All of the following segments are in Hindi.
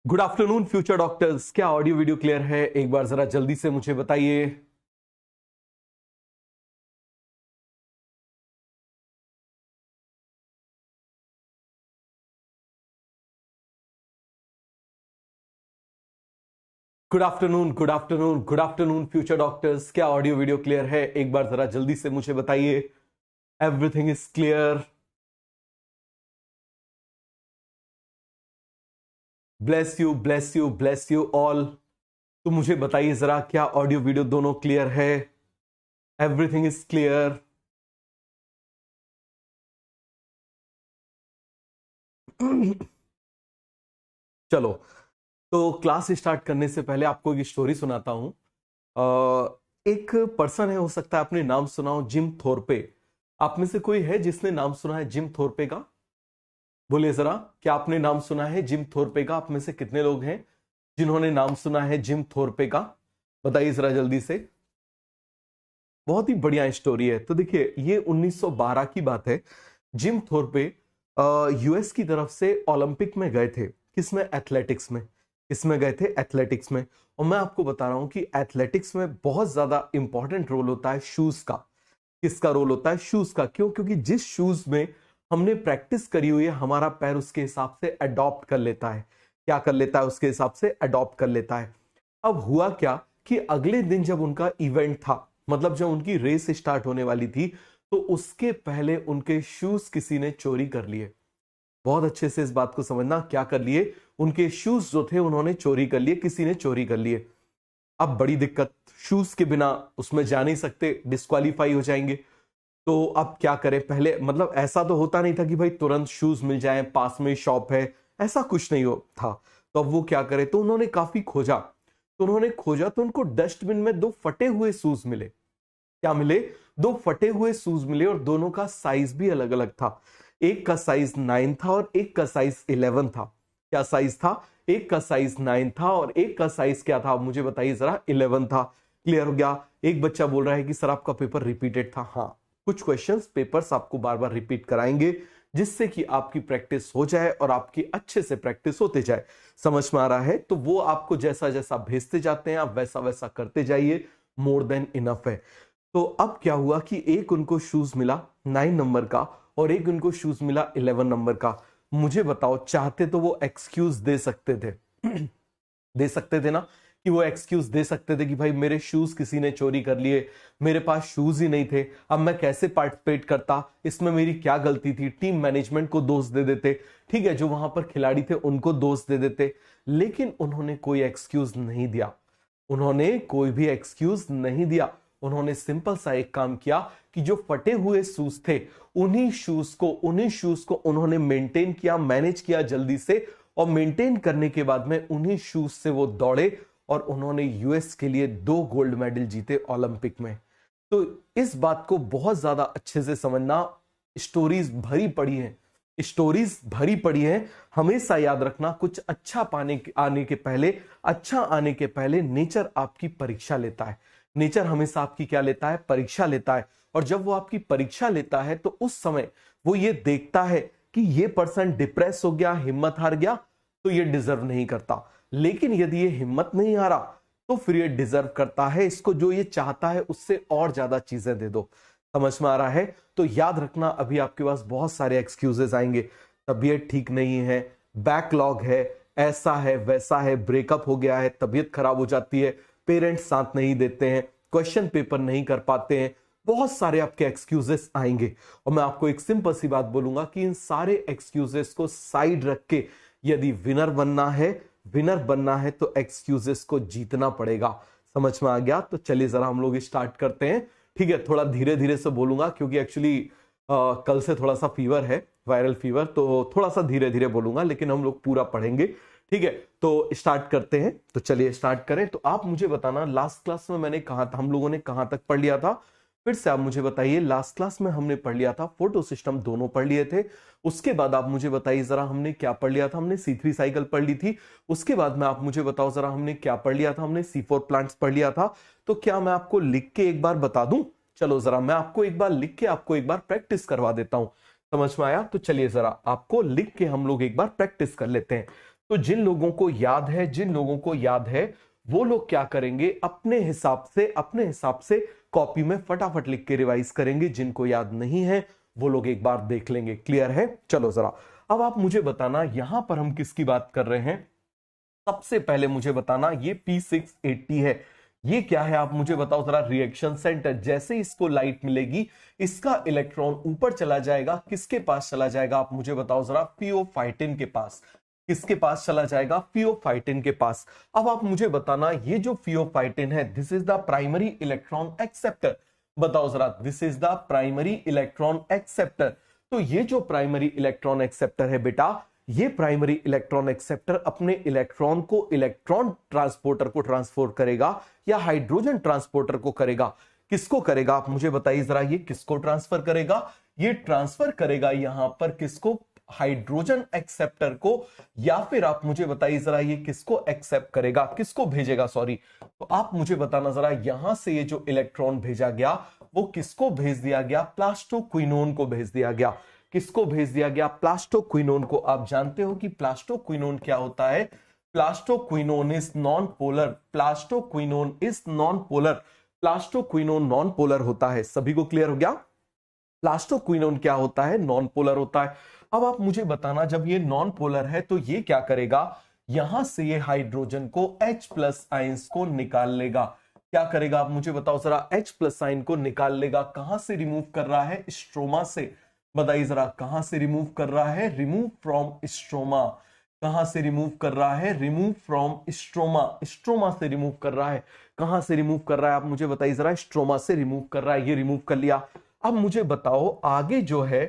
Good afternoon future doctors. क्या ऑडियो वीडियो क्लियर है? एक बार जरा जल्दी से मुझे बताइए। Good afternoon, good afternoon, good afternoon future doctors. क्या ऑडियो वीडियो क्लियर है? एक बार जरा जल्दी से मुझे बताइए। Everything is clear. Bless you, bless you, bless you all. तो मुझे बताइए जरा, क्या ऑडियो वीडियो दोनों क्लियर है? Everything is clear. चलो, तो क्लास स्टार्ट करने से पहले आपको एक स्टोरी सुनाता हूं। एक पर्सन है, हो सकता है आपने नाम सुना हो, जिम थोरपे। आप में से कोई है जिसने नाम सुना है जिम थोरपे का? बोलिए जरा, क्या आपने नाम सुना है जिम थोरपे का? आप में से कितने लोग हैं जिन्होंने नाम सुना है जिम थोरपे का? बताइए जरा जल्दी से। बहुत ही बढ़िया स्टोरी है। तो देखिए, ये 1912 की बात है। जिम थोरपे यूएस की तरफ से ओलंपिक में गए थे। किसमें? एथलेटिक्स में। किसमें गए थे? एथलेटिक्स में। और मैं आपको बता रहा हूं कि एथलेटिक्स में बहुत ज्यादा इंपॉर्टेंट रोल होता है शूज का। किसका रोल होता है? शूज का। क्यों? क्योंकि जिस शूज में हमने प्रैक्टिस करी हुई है, हमारा पैर उसके हिसाब से अडॉप्ट कर लेता है। क्या कर लेता है? उसके हिसाब से अडॉप्ट कर लेता है। अब हुआ क्या कि अगले दिन जब उनका इवेंट था, मतलब जब उनकी रेस स्टार्ट होने वाली थी, तो उसके पहले उनके शूज किसी ने चोरी कर लिए। बहुत अच्छे से इस बात को समझना। क्या कर लिए? उनके शूज जो थे उन्होंने चोरी कर लिए, किसी ने चोरी कर लिए। अब बड़ी दिक्कत, शूज के बिना उसमें जा नहीं सकते, डिस्क्वालीफाई हो जाएंगे। तो अब क्या करें? पहले मतलब ऐसा तो होता नहीं था कि भाई तुरंत शूज मिल जाए, पास में शॉप है, ऐसा कुछ नहीं हो था। तो अब वो क्या करे? तो उन्होंने काफी खोजा। तो उनको डस्टबिन में दो फटे हुए शूज मिले। क्या मिले? दो फटे हुए शूज मिले, और दोनों का साइज भी अलग अलग था। एक का साइज 9 था और एक का साइज 11 था। क्या साइज था? एक का साइज 9 था और एक का साइज क्या था? मुझे बताइए जरा। 11 था। क्लियर हो गया? एक बच्चा बोल रहा है कि सर आपका पेपर रिपीटेड था। हाँ, कुछ क्वेश्चंस पेपर्स आपको बार बार रिपीट कराएंगे, जिससे कि आपकी प्रैक्टिस हो जाए और आपकी अच्छे से प्रैक्टिस होते जाए। समझ में आ रहा है? तो वो आपको जैसा जैसा भेजते जाते हैं, आप वैसा वैसा करते जाइए। मोर देन इनफ है। तो अब क्या हुआ कि एक उनको शूज मिला 9 नंबर का और एक उनको शूज मिला 11 नंबर का। मुझे बताओ, चाहते तो वो एक्सक्यूज दे सकते थे दे सकते थे ना? कि वो एक्सक्यूज दे सकते थे कि भाई मेरे शूज किसी ने चोरी कर लिए, मेरे पास शूज ही नहीं थे, अब मैं कैसे पार्टिसिपेट करता, इसमें मेरी क्या गलती थी? टीम मैनेजमेंट को दोष दे देते, ठीक है, जो वहां पर खिलाड़ी थे उनको दोष दे देते। लेकिन उन्होंने कोई एक्सक्यूज नहीं दिया। उन्होंने कोई भी एक्सक्यूज नहीं दिया। उन्होंने सिंपल सा एक काम किया कि जो फटे हुए शूज थे, उन्हीं शूज को उन्होंने मेंटेन किया, मैनेज किया जल्दी से। और मेंटेन करने के बाद में उन्हीं शूज से वो दौड़े और उन्होंने यूएस के लिए 2 गोल्ड मेडल जीते ओलंपिक में। तो इस बात को बहुत ज्यादा अच्छे से समझना। स्टोरीज भरी पड़ी हैं, स्टोरीज भरी पड़ी हैं। हमेशा याद रखना, कुछ अच्छा आने के पहले नेचर आपकी परीक्षा लेता है। नेचर हमेशा आपकी क्या लेता है? परीक्षा लेता है। और जब वो आपकी परीक्षा लेता है तो उस समय वो ये देखता है कि ये पर्सन डिप्रेस हो गया, हिम्मत हार गया, तो ये डिजर्व नहीं करता। लेकिन यदि ये हिम्मत नहीं हारा तो फिर ये डिजर्व करता है। इसको जो ये चाहता है उससे और ज्यादा चीजें दे दो। समझ में आ रहा है? तो याद रखना, अभी आपके पास बहुत सारे एक्सक्यूजेस आएंगे। तबीयत ठीक नहीं है, बैकलॉग है, ऐसा है, वैसा है, ब्रेकअप हो गया है, तबीयत खराब हो जाती है, पेरेंट्स साथ नहीं देते हैं, क्वेश्चन पेपर नहीं कर पाते हैं, बहुत सारे आपके एक्सक्यूजेस आएंगे। और मैं आपको एक सिंपल सी बात बोलूंगा कि इन सारे एक्सक्यूजेस को साइड रख के यदि विनर बनना है तो एक्सक्यूजेस को जीतना पड़ेगा। समझ में आ गया? तो चलिए जरा हम लोग स्टार्ट करते हैं। ठीक है, थोड़ा धीरे धीरे से बोलूंगा क्योंकि एक्चुअली कल से थोड़ा सा फीवर है, वायरल फीवर, तो थोड़ा सा धीरे धीरे बोलूंगा, लेकिन हम लोग पूरा पढ़ेंगे। ठीक है, तो स्टार्ट करते हैं। तो चलिए स्टार्ट करें। तो आप मुझे बताना, लास्ट क्लास में मैंने कहा था, हम लोगों ने कहां तक पढ़ लिया था? फिर से आप मुझे बताइए। लास्ट क्लास में हमने पढ़ लिया था, फोटो सिस्टम दोनों पढ़ लिए थे। उसके बाद आप मुझे बताइए जरा, हमने क्या पढ़ लिया था? हमने C3 साइकिल पढ़ ली थी। उसके बाद में आप मुझे बताओ जरा, हमने क्या पढ़ लिया था? हमने C4 प्लांट्स पढ़ लिया था। तो क्या मैं आपको लिख के एक बार बता दूं? चलो जरा मैं आपको एक बार लिख के आपको एक बार प्रैक्टिस करवा देता हूं। समझ में आया? तो चलिए जरा आपको लिख के हम लोग एक बार प्रैक्टिस कर लेते हैं। तो जिन लोगों को याद है वो लोग क्या करेंगे, अपने हिसाब से कॉपी में फटाफट लिख के रिवाइज करेंगे। जिनको याद नहीं है वो लोग एक बार देख लेंगे। क्लियर है? चलो जरा अब आप मुझे बताना यहां पर हम किसकी बात कर रहे हैं। सबसे पहले मुझे बताना ये P680 है, ये क्या है आप मुझे बताओ जरा। रिएक्शन सेंटर, जैसे इसको लाइट मिलेगी इसका इलेक्ट्रॉन ऊपर चला जाएगा, किसके पास चला जाएगा आप मुझे बताओ जरा। फियोफाइटिन के पास। किसके पास चला जाएगा? फियोफाइटिन के पास। अब आप मुझे बताना ये जो फियोफाइटिन है, this is the primary electron acceptor. बताओ जरा, this is the primary electron acceptor. तो ये जो प्राइमरी इलेक्ट्रॉन एक्सेप्टर है बेटा, ये प्राइमरी इलेक्ट्रॉन एक्सेप्टर अपने इलेक्ट्रॉन को इलेक्ट्रॉन ट्रांसपोर्टर को ट्रांसफर करेगा या हाइड्रोजन ट्रांसपोर्टर को करेगा। किसको करेगा आप मुझे बताइए जरा, ये किसको ट्रांसफर करेगा? ये ट्रांसफर करेगा यहां पर किसको? हाइड्रोजन एक्सेप्टर को। या फिर आप मुझे बताइए जरा ये किसको एक्सेप्ट करेगा, किसको भेजेगा, सॉरी। तो आप मुझे बताना जरा, यहां से ये जो इलेक्ट्रॉन भेजा गया वो किसको भेज दिया गया? प्लास्टोक्विनोन को भेज दिया गया। किसको भेज दिया गया? प्लास्टोक्विनोन को। आप जानते हो कि प्लास्टोक्विनोन क्या होता है? Plastoquinone is non polar. Plastoquinone is non polar. Plastoquinone non polar होता है। सभी को क्लियर हो गया? प्लास्टोक्विनोन क्या होता है? नॉन पोलर होता है। अब आप मुझे बताना, जब ये नॉन पोलर है तो ये क्या करेगा? यहां से ये हाइड्रोजन को H+ आयंस को निकाल लेगा। क्या करेगा आप मुझे बताओ जरा? H+ आयन को निकाल लेगा। कहां से रिमूव कर रहा है? स्ट्रोमा से। बताइए जरा, कहां से रिमूव कर रहा है? Remove from stroma. कहां से रिमूव कर रहा है? Remove from stroma. स्ट्रोमा से रिमूव कर रहा है। कहां से रिमूव कर रहा है आप मुझे बताइए जरा? स्ट्रोमा से रिमूव कर रहा है। ये रिमूव कर लिया। अब मुझे बताओ आगे जो है,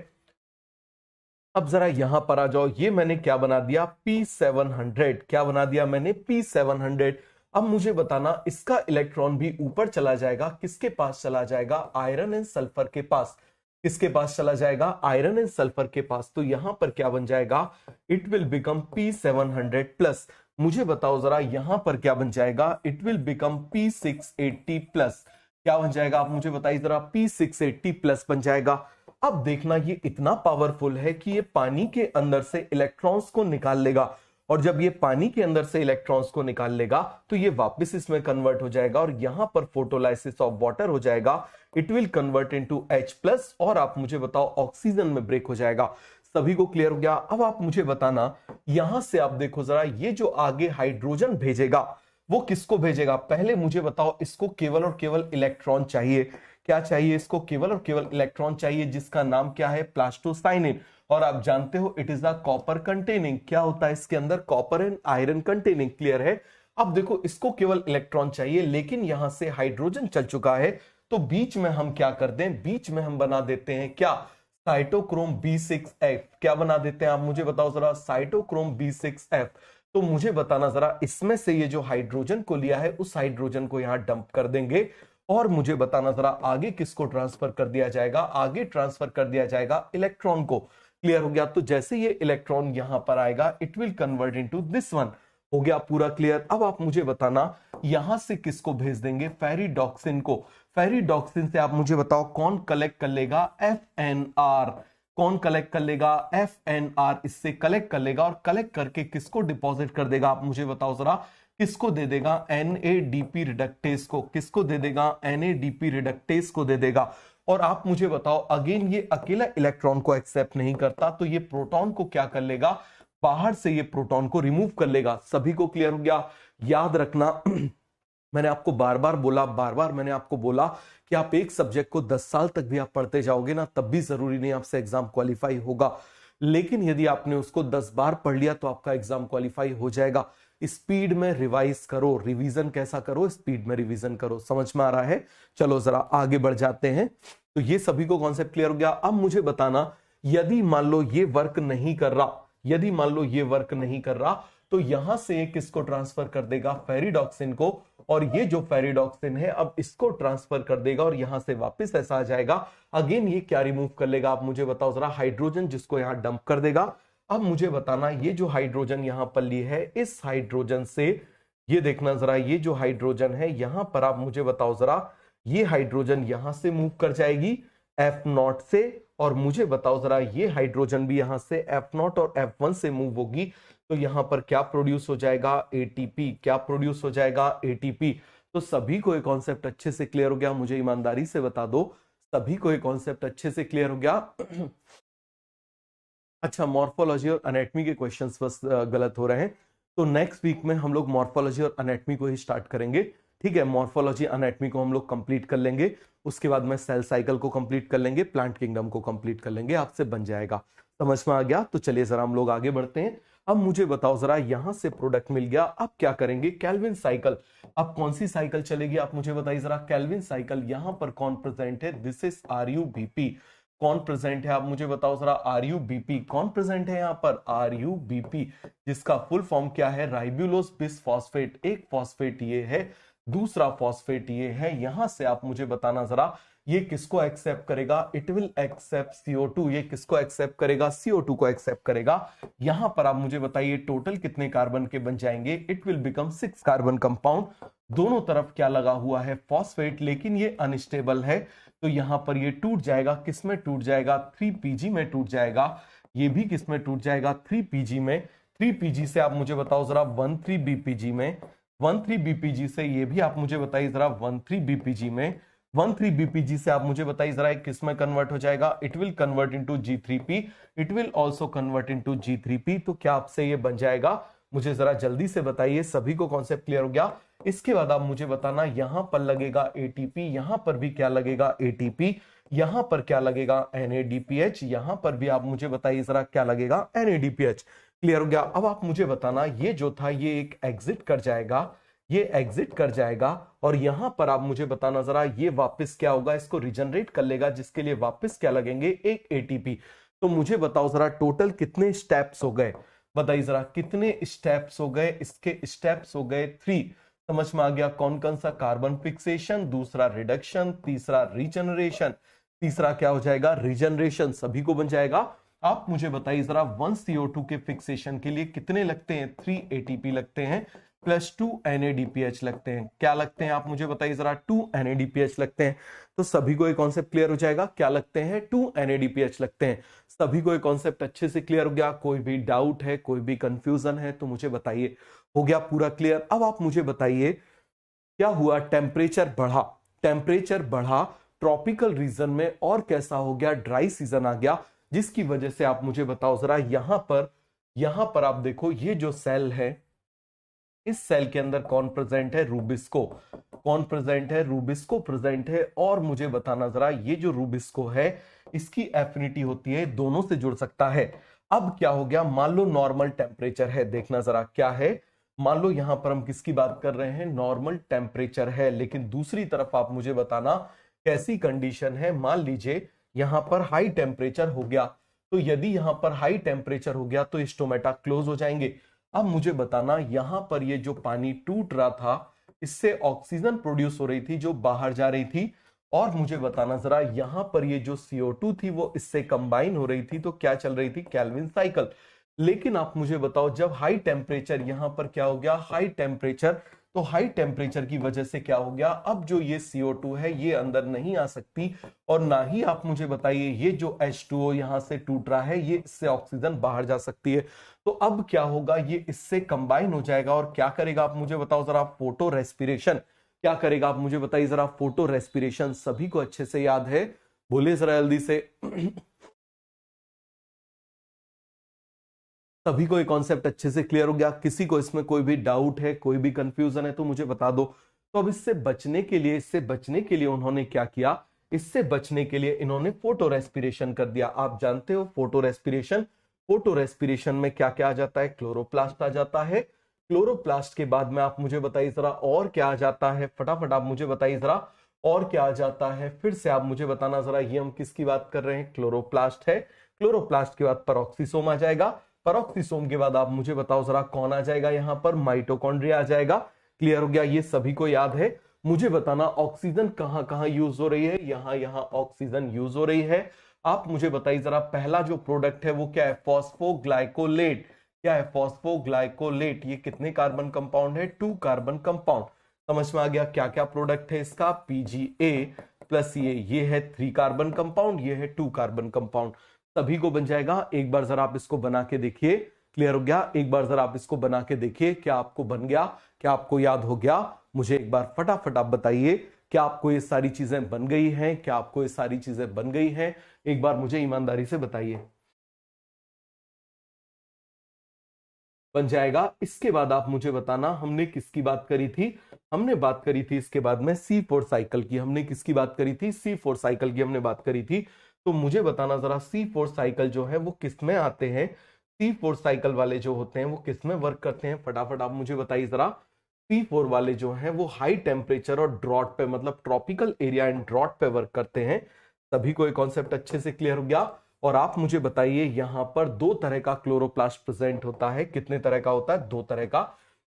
अब जरा यहां पर आ जाओ। ये मैंने क्या बना दिया? P700। क्या बना दिया मैंने? P700। अब मुझे बताना इसका इलेक्ट्रॉन भी ऊपर चला जाएगा। किसके पास चला जाएगा? आयरन एंड सल्फर के पास। किसके पास चला जाएगा? आयरन एंड सल्फर के पास। तो यहां पर क्या बन जाएगा? It will become P700+। मुझे बताओ जरा यहां पर क्या बन जाएगा? It will become P680+। क्या बन जाएगा आप मुझे बताइए जरा? P680+ बन जाएगा। अब देखना ये इतना पावरफुल है कि ये पानी के अंदर से इलेक्ट्रॉन्स को निकाल लेगा, और जब ये पानी के अंदर से इलेक्ट्रॉन्स को निकाल लेगा तो ये वापस इसमें कन्वर्ट हो जाएगा और यहां पर फोटोलाइसिस ऑफ वाटर हो जाएगा। It will convert into H+ और आप मुझे बताओ ऑक्सीजन में ब्रेक हो जाएगा। सभी को क्लियर हो गया? अब आप मुझे बताना, यहां से आप देखो जरा, ये जो आगे हाइड्रोजन भेजेगा वो किसको भेजेगा? पहले मुझे बताओ, इसको केवल और केवल इलेक्ट्रॉन चाहिए। क्या चाहिए इसको? केवल और केवल इलेक्ट्रॉन चाहिए, जिसका नाम क्या है? प्लास्टोसाइनिन। और आप जानते हो it is the copper containing. क्या होता है इसके अंदर? Copper and iron containing. Clear है? अब देखो इसको केवल इलेक्ट्रॉन चाहिए, लेकिन यहां से हाइड्रोजन चल चुका है, तो बीच में हम क्या कर दें? बीच में हम बना देते हैं क्या? Cytochrome B6F। क्या बना देते हैं आप मुझे बताओ जरा? Cytochrome B6F। तो मुझे बताना जरा, इसमें से ये जो हाइड्रोजन को लिया है उस हाइड्रोजन को यहां डंप कर देंगे, और मुझे बताना जरा आगे किसको ट्रांसफर कर दिया जाएगा? आगे ट्रांसफर कर दिया जाएगा इलेक्ट्रॉन को। क्लियर हो गया? तो जैसे ये इलेक्ट्रॉन यहां पर आएगा, it will convert into this one. हो गया पूरा क्लियर? अब आप मुझे बताना यहां से किसको भेज देंगे? फेरिडॉक्सिन को। फेरिडॉक्सिन से आप मुझे बताओ कौन कलेक्ट कर लेगा? FNR। कौन कलेक्ट कर लेगा? FNR इससे कलेक्ट कर लेगा, और कलेक्ट करके किसको डिपॉजिट कर देगा आप मुझे बताओ जरा? किसको दे देगा? NADP रिडक्टेस को। किसको दे देगा? NADP रिडक्टेस को दे देगा। और आप मुझे बताओ, अगेन ये अकेला इलेक्ट्रॉन को एक्सेप्ट नहीं करता, तो ये प्रोटॉन को क्या कर लेगा? बाहर से ये प्रोटॉन को रिमूव कर लेगा। सभी को क्लियर हो गया? याद रखना मैंने आपको बार बार मैंने आपको बोला कि आप एक सब्जेक्ट को 10 साल तक भी आप पढ़ते जाओगे ना, तब भी जरूरी नहीं आपसे एग्जाम क्वालिफाई होगा, लेकिन यदि आपने उसको 10 बार पढ़ लिया तो आपका एग्जाम क्वालिफाई हो जाएगा। स्पीड में रिवाइज करो, रिवीजन कैसा करो? स्पीड में रिवीजन करो। समझ में आ रहा है? चलो जरा आगे बढ़ जाते हैं। तो ये सभी को कॉन्सेप्ट क्लियर हो गया? अब मुझे बताना, यदि मान लो ये वर्क नहीं कर रहा, यदि मान लो ये वर्क नहीं कर रहा, तो यहां से किसको ट्रांसफर कर देगा? फेरिडॉक्सिन को। और ये जो फेरिडॉक्सिन है अब इसको ट्रांसफर कर देगा और यहां से वापस ऐसा आ जाएगा। अगेन ये क्या रिमूव कर लेगा आप मुझे बताओ जरा? हाइड्रोजन, जिसको यहां डंप कर देगा। अब मुझे बताना, ये जो हाइड्रोजन यहां पर ली है, इस हाइड्रोजन से ये देखना जरा, ये जो हाइड्रोजन है यहां पर आप मुझे बताओ जरा, ये हाइड्रोजन यहां से मूव कर जाएगी F0 से, और मुझे बताओ जरा ये हाइड्रोजन भी यहां से F0 और F1 से मूव होगी। तो यहां पर क्या प्रोड्यूस हो जाएगा, एटीपी। क्या प्रोड्यूस हो जाएगा, एटीपी। तो सभी को ये कॉन्सेप्ट अच्छे से क्लियर हो गया, मुझे ईमानदारी से बता दो, सभी को ये कॉन्सेप्ट अच्छे से क्लियर हो गया। अच्छा, मॉर्फोलॉजी और एनाटॉमी के क्वेश्चंस बस गलत हो रहे हैं, तो नेक्स्ट वीक में हम लोग मॉर्फोलॉजी और एनाटॉमी को ही स्टार्ट करेंगे। ठीक है, मॉर्फोलॉजी एनाटॉमी को हम लोग कंप्लीट कर लेंगे, उसके बाद में सेल साइकिल को कंप्लीट कर लेंगे, प्लांट किंगडम को कंप्लीट कर लेंगे, आपसे बन जाएगा। समझ में आ गया? तो चलिए जरा हम लोग आगे बढ़ते हैं। अब मुझे बताओ जरा, यहां से प्रोडक्ट मिल गया, अब क्या करेंगे, केल्विन साइकिल। अब कौन सी साइकिल चलेगी, आप मुझे बताइए जरा। केल्विन साइकिल यहां पर कौन प्रेजेंट है, दिस इज RuBp। कौन प्रेजेंट है, आप मुझे बताओ जरा। RuBp कौन प्रेजेंट है यहाँ पर, RuBp, जिसका फुल फॉर्म क्या है, राइबुलोस बिस फॉस्फेट। एक फॉस्फेट ये है, दूसरा फॉस्फेट ये है। यहां से आप मुझे बताना जरा, ये किसको एक्सेप्ट करेगा, इट विल एक्सेप्ट CO2। ये किसको एक्सेप्ट करेगा, CO2 को एक्सेप्ट करेगा। यहां पर आप मुझे बताइए टोटल कितने कार्बन के बन जाएंगे, it will become 6 carbon compound. दोनों तरफ क्या लगा हुआ है, फॉस्फेट, लेकिन ये अनस्टेबल है, तो यहां पर ये टूट जाएगा। किसमें टूट जाएगा, 3Pg में टूट जाएगा। ये भी किसमें टूट जाएगा, 3Pg में। 3Pg से आप मुझे बताओ जरा 13BPg में। 13BPg से ये भी आप मुझे बताइए जरा 13BPg में। 13BPg से आप मुझे बताइए जरा किस में कन्वर्ट हो जाएगा, it will convert into G3P। It will also convert into G3P। तो क्या आपसे ये बन जाएगा, मुझे जरा जल्दी से बताइए। सभी को कॉन्सेप्ट क्लियर हो गया? इसके बाद आप मुझे बताना, यहां पर लगेगा ATP, यहां पर भी क्या लगेगा, ATP। यहां पर क्या लगेगा, NADPH। यहां पर भी आप मुझे बताइए जरा क्या लगेगा, NADPH। क्लियर हो गया? अब आप मुझे बताना, ये जो था ये एक एग्जिट कर जाएगा, ये एग्जिट कर जाएगा, और यहां पर आप मुझे बताना जरा, ये वापस क्या होगा, इसको रिजनरेट कर लेगा, जिसके लिए वापस क्या लगेंगे, एक ATP। तो मुझे बताओ जरा टोटल कितने स्टेप्स हो गए, बताइए जरा कितने स्टेप्स हो गए। इसके स्टेप्स हो गए 3। समझ में आ गया? कौन कौन सा, कार्बन फिक्सेशन, दूसरा रिडक्शन, तीसरा रीजनरेशन। तीसरा क्या हो जाएगा, रीजनरेशन। सभी को बन जाएगा। आप मुझे बताइए जरा 1 CO2 के फिक्सेशन के लिए कितने लगते हैं, 3 ATP लगते हैं, प्लस 2 NADPH लगते हैं। क्या लगते हैं, आप मुझे बताइए जरा, 2 NADPH लगते हैं। तो सभी को ये कॉन्सेप्ट क्लियर हो जाएगा, क्या लगते हैं, 2 NADPH लगते हैं। सभी को ये कॉन्सेप्ट अच्छे से क्लियर हो गया? कोई भी डाउट है, कोई भी कंफ्यूजन है तो मुझे बताइए। हो गया पूरा क्लियर? अब आप मुझे बताइए क्या हुआ, टेम्परेचर बढ़ा, टेम्परेचर बढ़ा ट्रॉपिकल रीजन में, और कैसा हो गया, ड्राई सीजन आ गया, जिसकी वजह से आप मुझे बताओ जरा, यहां पर आप देखो, ये जो सेल है, इस सेल के अंदर कौन प्रेजेंट है, रूबिस्को। कौन प्रेजेंट है, रूबिस्को प्रेजेंट है। और मुझे बताना जरा, ये जो रूबिस्को है, इसकी एफिनिटी होती है, दोनों से जुड़ सकता है। अब क्या हो गया, मान लो नॉर्मल टेम्परेचर है, देखना जरा क्या है, मान लो यहां पर हम किसकी बात कर रहे हैं, नॉर्मल टेम्परेचर है, लेकिन दूसरी तरफ आप मुझे बताना कैसी कंडीशन है। मान लीजिए यहां पर हाई टेम्परेचर हो गया, तो यदि यहां पर हाई टेम्परेचर हो गया तो स्टोमेटा क्लोज हो जाएंगे। अब मुझे बताना, यहां पर ये जो पानी टूट रहा था, इससे ऑक्सीजन प्रोड्यूस हो रही थी जो बाहर जा रही थी, और मुझे बताना जरा, यहां पर ये जो CO2 थी वो इससे कंबाइन हो रही थी, तो क्या चल रही थी, केल्विन साइकिल। लेकिन आप मुझे बताओ, जब हाई टेम्परेचर, यहां पर क्या हो गया, हाई टेम्परेचर, तो हाई टेम्परेचर की वजह से क्या हो गया, अब जो ये CO2 है ये अंदर नहीं आ सकती, और ना ही आप मुझे बताइए ये जो H2O यहां से टूट रहा है, ये इससे ऑक्सीजन बाहर जा सकती है। तो अब क्या होगा, ये इससे कंबाइन हो जाएगा, और क्या करेगा, आप मुझे बताओ जरा, फोटो रेस्पिरेशन। क्या करेगा, आप मुझे बताइए जरा, फोटो रेस्पिरेशन। सभी को अच्छे से याद है, बोलिए जरा जल्दी से। सभी को ये कॉन्सेप्ट अच्छे से क्लियर हो गया? किसी को इसमें कोई भी डाउट है, कोई भी कंफ्यूजन है तो मुझे बता दो। तो अब इससे बचने के लिए उन्होंने क्या किया, इससे बचने के लिए इन्होंने फोटो रेस्पिरेशन कर दिया। आप जानते हो फोटो रेस्पिरेशन, फोटो रेस्पिरेशन में क्या क्या आ जाता है, क्लोरोप्लास्ट आ जाता है। क्लोरोप्लास्ट के बाद में आप मुझे बताइए जरा और क्या आ जाता है, फटाफट आप मुझे बताइए जरा और क्या आ जाता है। फिर से आप मुझे बताना जरा, ये हम किसकी बात कर रहे हैं, क्लोरोप्लास्ट है। क्लोरोप्लास्ट के बाद पेरोक्सिसोम आ जाएगा। पेरोक्सिसोम के बाद आप मुझे बताओ जरा कौन आ जाएगा, यहां पर माइटोकॉन्ड्रिया आ जाएगा। क्लियर हो गया? ये सभी को याद है? मुझे बताना ऑक्सीजन कहां कहां यूज हो रही है, यहां ऑक्सीजन यूज हो रही है। आप मुझे बताइए जरा, पहला जो प्रोडक्ट है वो क्या है, फॉस्फोग्लाइकोलेट। क्या है, फॉस्फोग्लाइकोलेट। ये कितने कार्बन कंपाउंड है, 2 कार्बन कंपाउंड। समझ में आ गया क्या क्या प्रोडक्ट है इसका, PGA प्लस ये है 3 कार्बन कंपाउंड, ये है 2 कार्बन कंपाउंड। सभी को बन जाएगा। एक बार जरा आप इसको बना के देखिए। क्लियर हो गया? एक बार जरा आप इसको बना के देखिए, क्या आपको बन गया, क्या आपको याद हो गया? मुझे एक बार फटाफट आप बताइए, क्या आपको ये सारी चीजें बन गई हैं? क्या आपको ये सारी चीजें बन गई हैं? एक बार मुझे ईमानदारी से बताइए। बन जाएगा। इसके बाद आप मुझे बताना, हमने किसकी बात करी थी? हमने बात करी थी इसके बाद में C4 साइकिल की। हमने किसकी बात करी थी? C4 साइकिल की हमने बात करी थी। तो मुझे बताना जरा, C4 साइकिल जो है वो किस में आते हैं? C4 साइकिल वाले जो होते हैं वो किस में वर्क करते हैं? फटाफट आप मुझे बताइए जरा। C4 वाले जो हैं वो हाई टेम्परेचर और ड्रॉट पे, मतलब ट्रॉपिकल एरिया एंड ड्रॉट पे वर्क करते हैं। सभी को ये कॉन्सेप्ट अच्छे से क्लियर हो गया? और आप मुझे बताइए, यहां पर दो तरह का क्लोरोप्लास्ट प्रेजेंट होता है। कितने तरह का होता है? दो तरह का।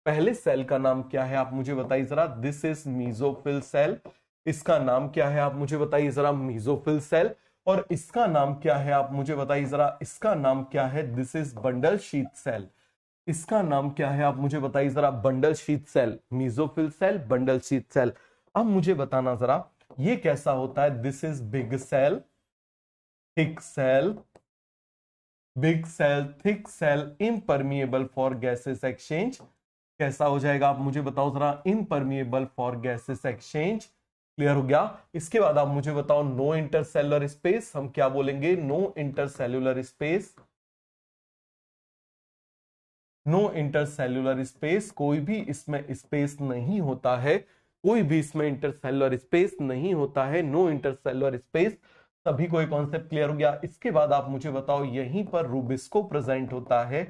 पहले सेल का नाम क्या है आप मुझे बताइए जरा। This is mesophyll cell. इसका नाम क्या है आप मुझे बताइए जरा? Mesophyll cell. और इसका नाम क्या है आप मुझे बताइए जरा? इसका नाम क्या है? This is bundle sheath cell. इसका नाम क्या है आप मुझे बताइए जरा? Bundle sheath cell. Mesophyll cell, bundle sheath cell. अब मुझे बताना जरा, ये कैसा होता है? This is big cell, thick cell, big cell, thick cell, impermeable for gases exchange. कैसा हो जाएगा आप मुझे बताओ जरा? Impermeable for gases exchange. Clear हो गया? इसके बाद आप मुझे बताओ, नो इंटरसेलुलर स्पेस। हम क्या बोलेंगे? No intercellular space. No intercellular space, कोई भी इसमें स्पेस नहीं होता है। कोई भी इसमें इंटरसेल्युलर स्पेस नहीं होता है। No intercellular space. सभी को एक कॉन्सेप्ट क्लियर हो गया? इसके बाद आप मुझे बताओ, यहीं पर रूबिस्को प्रेजेंट होता है।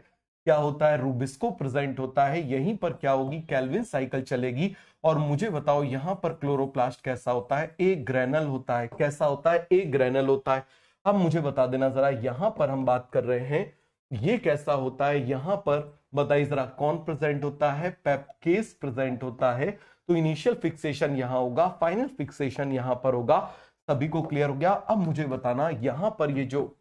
क्या होता है? रूबिस्को प्रेजेंट होता है। यहीं पर क्या होगी? केल्विन साइकिल चलेगी। और मुझे बताओ, यहां पर क्लोरोप्लास्ट कैसा होता है? एक ग्रेनल होता है। कैसा होता है? एक ग्रेनल होता है। अब मुझे बता देना जरा, यहां पर हम बात कर रहे हैं, ये कैसा होता है? यहां पर बताइए जरा, कौन प्रेजेंट होता है? पेप्केस प्रेजेंट होता है। तो इनिशियल फिक्सेशन यहां होगा, फाइनल फिक्सेशन यहां पर होगा। सभी को क्लियर हो गया? अब मुझे बताना, यहां पर ये जो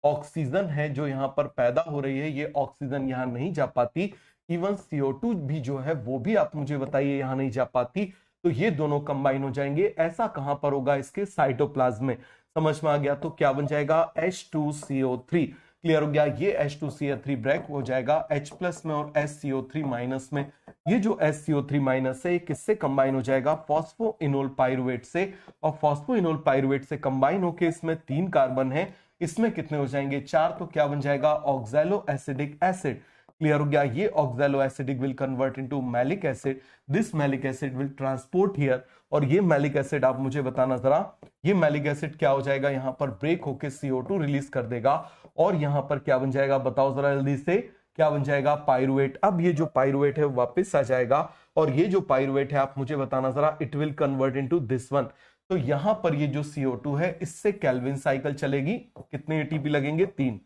ऑक्सीजन है जो यहां पर पैदा हो रही है, ये ऑक्सीजन यहां नहीं जा पाती। इवन CO2 भी जो है वो भी आप मुझे बताइए यहां नहीं जा पाती। तो ये दोनों कंबाइन हो जाएंगे। ऐसा कहां पर होगा? इसके साइटोप्लाज्म में। समझ में आ गया? तो क्या बन जाएगा? H2CO3। क्लियर हो गया? ये H2CO3 ब्रेक हो जाएगा H प्लस में और SCO3 माइनस में। ये जो SCO3 माइनस है, किससे कंबाइन हो जाएगा? फॉस्फोइनोल पाइरुवेट से। और फॉस्फोइनोल पाइरुवेट से कंबाइन होके इसमें 3 कार्बन है, इसमें कितने हो जाएंगे? 4। तो क्या बन जाएगा? Oxalo acidic acid. क्लियर हो गया? ये oxalo acidic will convert into malic acid. This malic acid will transport here. और ये मैलिक एसिड आप मुझे बताना जरा, ये मैलिक एसिड क्या हो जाएगा? यहां पर ब्रेक होके CO2 रिलीज कर देगा। और यहां पर क्या बन जाएगा? बताओ जरा जल्दी से, क्या बन जाएगा? पाइरुवेट। अब ये जो पाइरुवेट है वापस आ जाएगा। और ये जो पाइरुवेट है आप मुझे बताना जरा, it will convert into this one. तो यहां पर ये जो CO2 है, इससे केल्विन साइकिल चलेगी। कितने ATP लगेंगे? 3।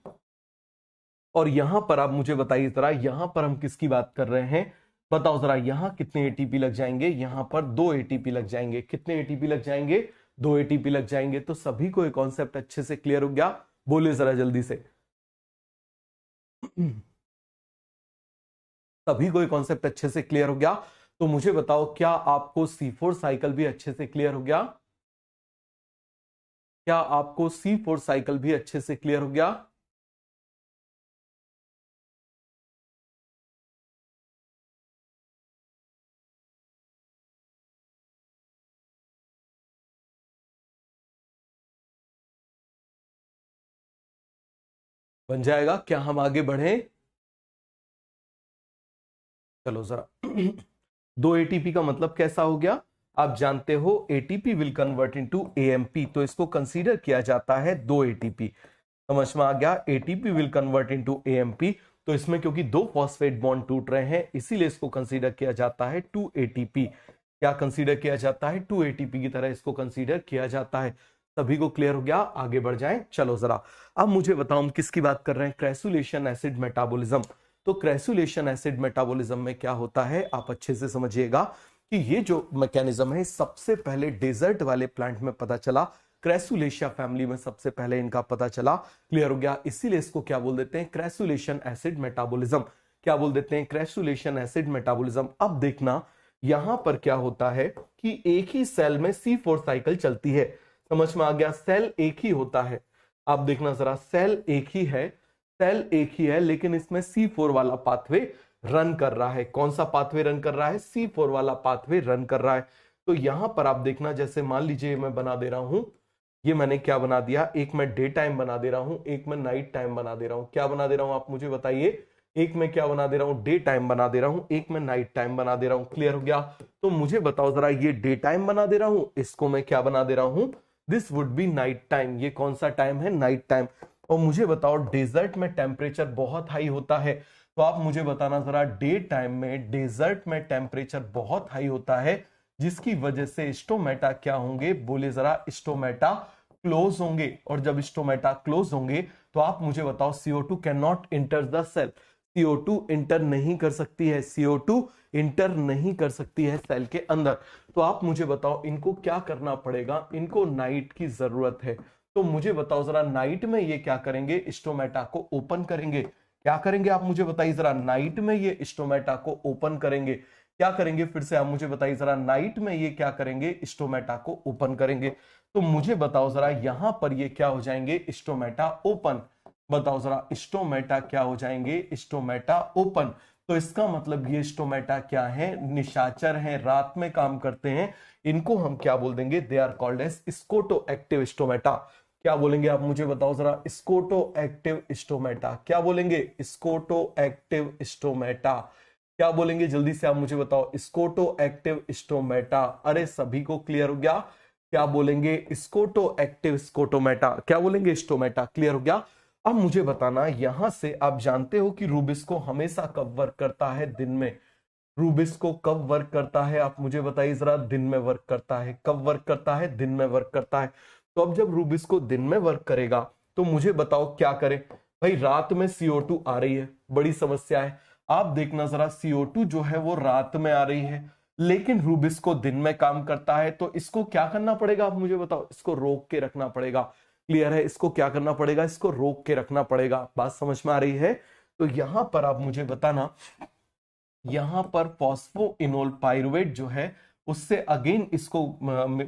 और यहां पर आप मुझे बताइए जरा, यहां पर हम किसकी बात कर रहे हैं? बताओ जरा, यहां कितने ATP लग जाएंगे? यहां पर 2 ATP लग जाएंगे। कितने ATP लग जाएंगे? 2 ATP लग जाएंगे। तो सभी को ये कॉन्सेप्ट अच्छे से क्लियर हो गया? बोले जरा जल्दी से। सभी को ये कॉन्सेप्ट अच्छे से क्लियर हो गया? तो मुझे बताओ, क्या आपको C4 साइकिल भी अच्छे से क्लियर हो गया? क्या आपको C4 साइकिल भी अच्छे से क्लियर हो गया? बन जाएगा? क्या हम आगे बढ़े? चलो जरा। 2 ATP का मतलब कैसा हो गया? आप जानते हो ATP will convert into AMP, तो इसको कंसीडर किया जाता है 2 ATP। समझ में आ गया? ATP will convert into AMP। तो इसमें क्योंकि 2 फॉस्फेट बॉन्ड टूट रहे हैं, इसीलिए इसको कंसीडर किया जाता है 2 ATP। क्या कंसीडर किया जाता है? 2 ATP की तरह इसको कंसीडर किया जाता है। सभी को क्लियर हो गया? आगे बढ़ जाएं। चलो जरा, अब मुझे बताओ हम किसकी बात कर रहे हैं? क्रेसुलेशन एसिड मेटाबॉलिज्म। तो क्रेसुलेशन एसिड मेटाबॉलिज्म में क्या होता है, आप अच्छे से समझिएगा कि ये जो मैकेनिज्म है, सबसे पहले डेजर्ट वाले प्लांट में पता चला। क्रेसुलेशिया फैमिली में सबसे पहले इनका पता चला। क्लियर हो गया? इसीलिए इसको क्या बोल देते हैं? क्रेसुलेशन एसिड मेटाबॉलिज्म। क्या बोल देते हैं? क्रेसुलेशन एसिड मेटाबॉलिज्म। अब देखना, यहां पर क्या होता है कि एक ही सेल में C4 साइकिल चलती है। समझ में आ गया? सेल एक ही होता है। आप देखना जरा, सेल एक ही है। सेल एक ही है, लेकिन इसमें C4 वाला पाथवे रन कर रहा है। कौन सा पाथवे रन कर रहा है? C4 वाला पाथवे रन कर रहा है। तो यहां पर आप देखना, जैसे मान लीजिए मैं बना दे रहा हूं, ये मैंने क्या बना दिया, एक मैं डे टाइम बना दे रहा हूं, एक मैं नाइट टाइम बना दे रहा हूं। क्या बना दे रहा हूं आप मुझे बताइए? एक मैं क्या बना दे रहा हूं? डे टाइम बना दे रहा हूं, एक मैं नाइट टाइम बना दे रहा हूं। क्लियर हो गया? तो मुझे बताओ जरा, ये डे टाइम बना दे रहा हूं, इसको मैं क्या बना दे रहा हूं? This would be night time. ये कौन सा टाइम है? Night time. और मुझे बताओ, डेजर्ट में टेम्परेचर बहुत हाई होता है, तो आप मुझे बताना जरा, डे टाइम में डेजर्ट में टेम्परेचर बहुत हाई होता है, जिसकी वजह से स्टोमेटा क्या होंगे? बोले जरा, स्टोमेटा क्लोज होंगे। और जब स्टोमेटा क्लोज होंगे तो आप मुझे बताओ, CO2 can not enter the cell. CO2 enter नहीं कर सकती है, CO2 इंटर नहीं कर सकती है सेल के अंदर। तो आप मुझे बताओ, इनको क्या करना पड़ेगा? इनको नाइट की जरूरत है। तो मुझे बताओ जरा, नाइट में ये क्या करेंगे? स्टोमेटा को ओपन करेंगे। क्या करेंगे आप मुझे बताइए जरा? नाइट में ये स्टोमेटा को ओपन करेंगे। क्या करेंगे? फिर से आप मुझे बताइए जरा, नाइट में ये क्या करेंगे? स्टोमेटा को ओपन करेंगे। तो मुझे बताओ जरा, यहां पर ये क्या हो जाएंगे? Stomata open. बताओ जरा, स्टोमेटा क्या हो जाएंगे? Stomata open. तो इसका मतलब ये स्टोमेटा क्या है? निशाचर हैं, रात में काम करते हैं। इनको हम क्या बोल देंगे? They are called as scoto active stomata. क्या बोलेंगे आप मुझे बताओ जरा? Scoto active stomata. क्या बोलेंगे? Scoto active stomata. क्या बोलेंगे? जल्दी से आप मुझे बताओ, स्कोटो एक्टिव स्टोमेटा। अरे सभी को क्लियर हो गया? क्या बोलेंगे? Scoto active scotomata. क्या बोलेंगे? स्टोमेटा। क्लियर हो गया? अब मुझे बताना, यहां से आप जानते हो कि रूबिस्को हमेशा कब वर्क करता है? दिन में। रूबिस्को कब वर्क करता है? आप मुझे बताइए जरा। दिन में वर्क करता है। कब वर्क करता है? दिन में वर्क करता है। तो अब जब रूबिस्को दिन में वर्क करेगा, तो मुझे बताओ क्या करे? भाई रात में CO2 आ रही है, बड़ी समस्या है। आप देखना जरा, CO2 जो है वो रात में आ रही है, लेकिन रूबिस्को दिन में काम करता है। तो इसको क्या करना पड़ेगा? आप मुझे बताओ। इसको रोक के रखना पड़ेगा। क्लियर है? इसको क्या करना पड़ेगा? इसको रोक के रखना पड़ेगा। बात समझ में आ रही है? तो यहां पर आप मुझे बताना, यहां पर फॉस्फोइनोल पाइरुवेट जो है, उससे अगेन इसको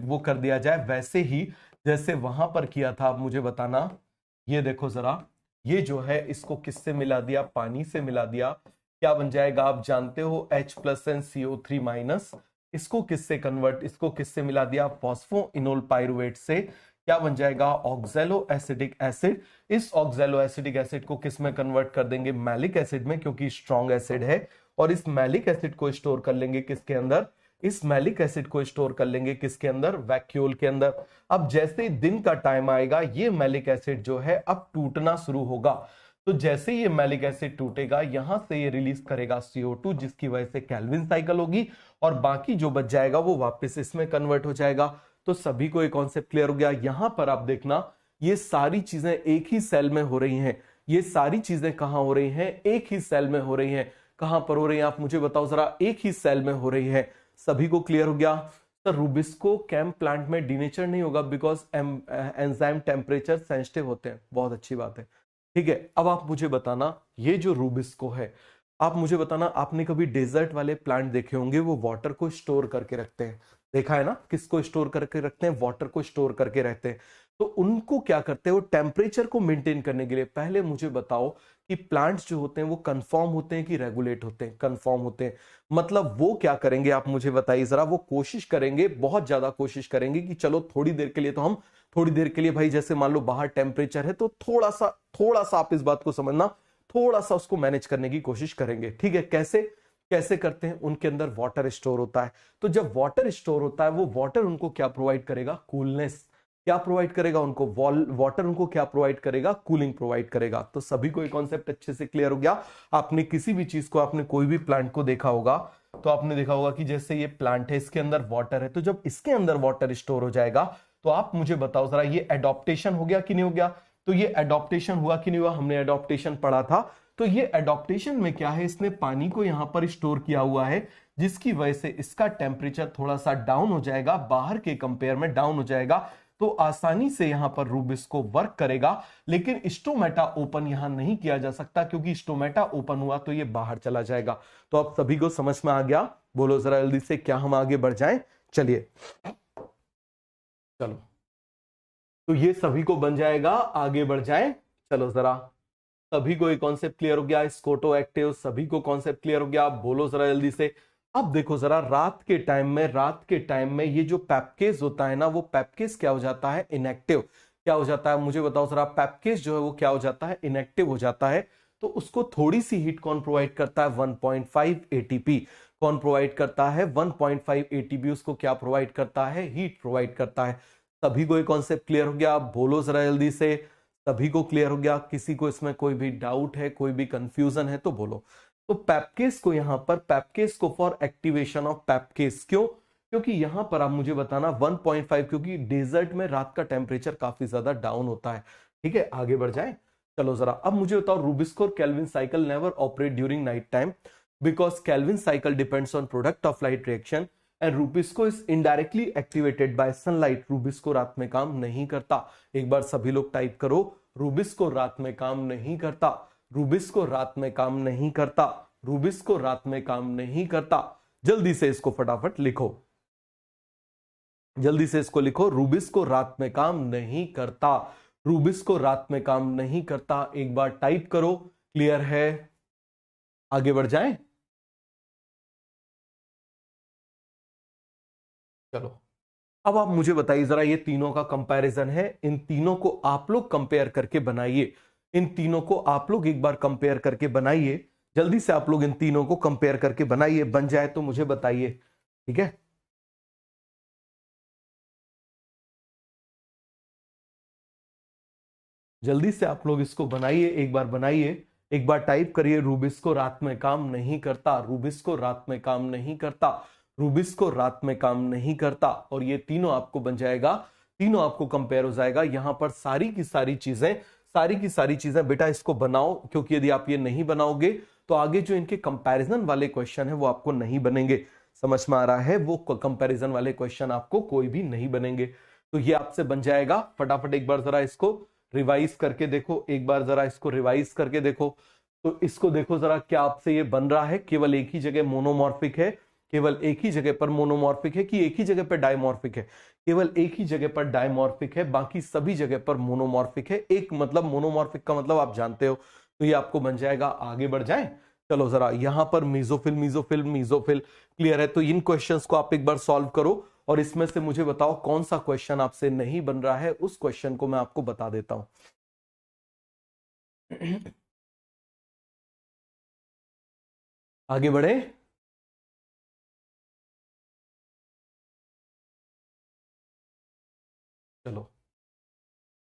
वो कर दिया जाए, वैसे ही जैसे वहां पर किया था। आप मुझे बताना, ये देखो जरा, ये जो है इसको किससे मिला दिया? पानी से मिला दिया। क्या बन जाएगा? आप जानते हो, H+N CO3-। इसको किससे कन्वर्ट, इसको किससे मिला दिया? फॉस्फोइनोल पाइरुवेट से। क्या बन जाएगा? Oxalo acidic acid. इस ऑक्सैलो एसिडिक एसिड को किस में कन्वर्ट कर देंगे? मैलिक एसिड में, क्योंकि स्ट्रॉन्ग एसिड है। और इस मैलिक एसिड को स्टोर कर लेंगे किसके अंदर? इस मैलिक एसिड को स्टोर कर लेंगे किसके अंदर? वैक्यूल के अंदर। अब जैसे ही दिन का टाइम आएगा, ये मैलिक एसिड जो है अब टूटना शुरू होगा। तो जैसे ये मैलिक एसिड टूटेगा, यहां से ये रिलीज करेगा CO2, जिसकी वजह से कैल्विन साइकिल होगी, और बाकी जो बच जाएगा वो वापस इसमें कन्वर्ट हो जाएगा। तो सभी को एक कॉन्सेप्ट क्लियर हो गया? यहां पर आप देखना, ये सारी चीजें एक ही सेल में हो रही हैं। ये सारी चीजें कहां हो रही हैं? एक ही सेल में हो रही हैं। कहां पर हो रही है? आप मुझे बताओ जरा। एक ही सेल में हो रही है। सभी को क्लियर हो गया? सर रूबिस्को कैम प्लांट में डीनेचर नहीं होगा, बिकॉज एंजाइम टेम्परेचर सेंसिटिव होते हैं। बहुत अच्छी बात है। ठीक है, अब आप मुझे बताना, ये जो रूबिस्को है, आप मुझे बताना, आपने कभी डेजर्ट वाले प्लांट देखे होंगे, वो वाटर को स्टोर करके रखते हैं। देखा है ना? किसको स्टोर करके रखते हैं? वाटर को स्टोर करके रहते हैं। तो उनको क्या करते हैं? वो टेम्परेचर को मेंटेन करने के लिए, पहले मुझे बताओ कि प्लांट्स जो होते हैं वो कंफर्म होते हैं कि रेगुलेट होते हैं? कंफर्म होते हैं। मतलब वो क्या करेंगे? आप मुझे बताइए जरा। वो कोशिश करेंगे, बहुत ज्यादा कोशिश करेंगे कि चलो थोड़ी देर के लिए, तो हम थोड़ी देर के लिए, भाई जैसे मान लो बाहर टेम्परेचर है, तो थोड़ा सा आप इस बात को समझना, थोड़ा सा उसको मैनेज करने की कोशिश करेंगे। ठीक है? कैसे कैसे करते हैं? उनके अंदर वाटर स्टोर होता है। तो जब वाटर स्टोर होता है, वो वाटर उनको क्या प्रोवाइड करेगा? कूलनेस। क्या प्रोवाइड करेगा उनको? वाटर उनको क्या प्रोवाइड करेगा? कूलिंग प्रोवाइड करेगा। तो सभी को ये कॉन्सेप्ट अच्छे से क्लियर हो गया? आपने किसी भी चीज को, आपने कोई भी प्लांट को देखा होगा, तो आपने देखा होगा कि जैसे ये प्लांट है, इसके अंदर वाटर है, तो जब इसके अंदर वाटर स्टोर हो जाएगा, तो आप मुझे बताओ जरा, ये एडॉप्टेशन हो गया कि नहीं हो गया? तो ये एडॉप्टेशन हुआ कि नहीं हुआ? हमने एडॉप्टेशन पढ़ा था। तो ये एडॉप्टेशन में क्या है? इसने पानी को यहां पर स्टोर किया हुआ है, जिसकी वजह से इसका टेम्परेचर थोड़ा सा डाउन हो जाएगा, बाहर के कंपेयर में डाउन हो जाएगा। तो आसानी से यहां पर रूबिस्को वर्क करेगा। लेकिन स्टोमेटा ओपन यहां नहीं किया जा सकता, क्योंकि स्टोमेटा ओपन हुआ तो ये बाहर चला जाएगा। तो आप सभी को समझ में आ गया? बोलो जरा जल्दी से, क्या हम आगे बढ़ जाएं? चलिए, चलो। तो ये सभी को बन जाएगा, आगे बढ़ जाएं। चलो जरा, सभी को ये कॉन्सेप्ट क्लियर हो गया? स्कोटो एक्टिव, सभी को कॉन्सेप्ट क्लियर हो गया? आप बोलो जरा जल्दी से। अब देखो जरा, रात के टाइम में ये जो पैपकेज होता है ना, वो पैपकेज क्या हो जाता है? इनएक्टिव। क्या हो जाता है मुझे बताओ जरा? पैपकेज जो है वो क्या हो जाता है? इनएक्टिव हो जाता है। तो उसको थोड़ी सी हीट कौन प्रोवाइड करता है? 1.5 एटीपी। कौन प्रोवाइड करता है? 1.5 एटीपी उसको क्या प्रोवाइड करता है? हीट प्रोवाइड करता है। सभी को ये कॉन्सेप्ट क्लियर हो गया? बोलो जरा जल्दी से। सभी को क्लियर हो गया? किसी को इसमें कोई भी डाउट है, कोई भी कंफ्यूजन है तो बोलो। तो पैपकेज को यहां पर, पैपकेज को फॉर एक्टिवेशन ऑफ पैपकेज, क्यों? क्योंकि यहां पर आप मुझे बताना 1.5, क्योंकि डेजर्ट में रात का टेम्परेचर काफी ज्यादा डाउन होता है। ठीक है, आगे बढ़ जाए। चलो जरा, अब मुझे बताओ, रूबिस्को और Calvin cycle never operate during night time because Calvin cycle depends on product of light reaction and rubisco is indirectly activated by sunlight. Rubisco रात में काम नहीं करता। एक बार सभी लोग टाइप करो, रूबिस्को रात में काम नहीं करता। रूबिस्को रात में काम नहीं करता। रूबिस्को रात में काम नहीं करता। जल्दी से इसको फटाफट लिखो, जल्दी से इसको लिखो। रूबिस्को रात में काम नहीं करता। रूबिस्को रात में काम नहीं करता। एक बार टाइप करो। क्लियर है? आगे बढ़ जाएं। चलो, अब आप मुझे बताइए जरा, ये तीनों का कंपैरिजन है। इन तीनों को आप लोग कंपेयर करके बनाइए। इन तीनों को आप लोग एक बार कंपेयर करके बनाइए। जल्दी से आप लोग इन तीनों को कंपेयर करके बनाइए। बन जाए तो मुझे बताइए। ठीक है, जल्दी से आप लोग इसको बनाइए, एक बार बनाइए। एक बार टाइप करिए, रूबिस्को रात में काम नहीं करता। रूबिस्को रात में काम नहीं करता। रूबिस्को रात में काम नहीं करता। और ये तीनों आपको बन जाएगा, तीनों आपको कंपेयर हो जाएगा। यहां पर सारी की सारी चीजें, सारी की सारी चीजें बेटा इसको बनाओ, क्योंकि यदि आप ये नहीं बनाओगे तो आगे जो इनके कंपैरिजन वाले क्वेश्चन है वो आपको नहीं बनेंगे। समझ में आ रहा है? वो कंपैरिजन वाले क्वेश्चन आपको कोई भी नहीं बनेंगे। तो ये आपसे बन जाएगा। फटाफट एक बार जरा इसको रिवाइज करके देखो। एक बार जरा इसको रिवाइज करके देखो। तो इसको देखो जरा, क्या आपसे ये बन रहा है? केवल एक ही जगह मोनोमॉर्फिक है, केवल एक ही जगह पर मोनोमॉर्फिक है, कि एक ही जगह पर डायमॉर्फिक है? केवल एक ही जगह पर डायमॉर्फिक है, बाकी सभी जगह पर मोनोमॉर्फिक है। एक मतलब मोनोमॉर्फिक का मतलब आप जानते हो। तो ये आपको बन जाएगा। आगे बढ़ जाएं। चलो जरा, यहां पर मीजोफिल मीजोफिल मीजोफिल क्लियर है? तो इन क्वेश्चंस को आप एक बार सॉल्व करो और इसमें से मुझे बताओ कौन सा क्वेश्चन आपसे नहीं बन रहा है। उस क्वेश्चन को मैं आपको बता देता हूं। आगे बढ़े। चलो,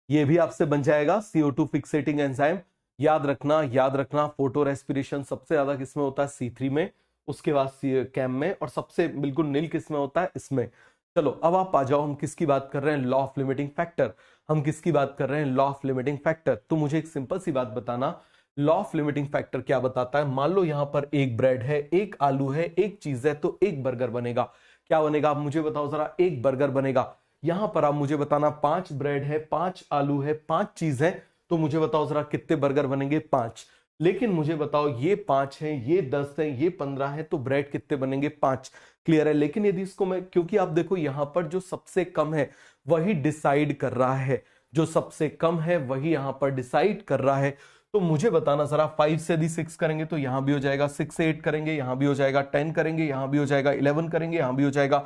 ये भी आपसे बन जाएगा। CO2 फिक्सेटिंग enzyme. याद रखना, याद रखना, फोटो रेस्पिरेशन सबसे ज्यादा किसमें होता है? C3 में, उसके बाद कैम में, और सबसे बिल्कुल नील किसमें होता है? इसमें। चलो, अब आप आ जाओ। हम किसकी बात कर रहे हैं? Law of limiting factor. हम किसकी बात कर रहे हैं? Law of limiting factor. तो मुझे एक सिंपल सी बात बताना, लॉ ऑफ लिमिटिंग फैक्टर क्या बताता है? मान लो यहां पर एक ब्रेड है, एक आलू है, एक चीज है, तो एक बर्गर बनेगा। क्या बनेगा? आप मुझे बताओ जरा। एक बर्गर बनेगा। यहां पर आप मुझे बताना, 5 ब्रेड है, 5 आलू है, 5 चीज है, तो मुझे बताओ जरा कितने बर्गर बनेंगे? 5। लेकिन मुझे बताओ, ये 5 है, ये 10 है, ये 15 है, तो ब्रेड कितने बनेंगे? 5। क्लियर है? लेकिन यदि इसको मैं, क्योंकि आप देखो यहां पर जो सबसे कम है वही डिसाइड कर रहा है, जो सबसे कम है वही यहां पर डिसाइड कर रहा है। तो मुझे बताना जरा, 5 से यदि 6 करेंगे तो यहां भी हो जाएगा, 6 से 8 करेंगे यहां भी हो जाएगा, 10 करेंगे यहां भी हो जाएगा, 11 करेंगे यहां भी हो जाएगा,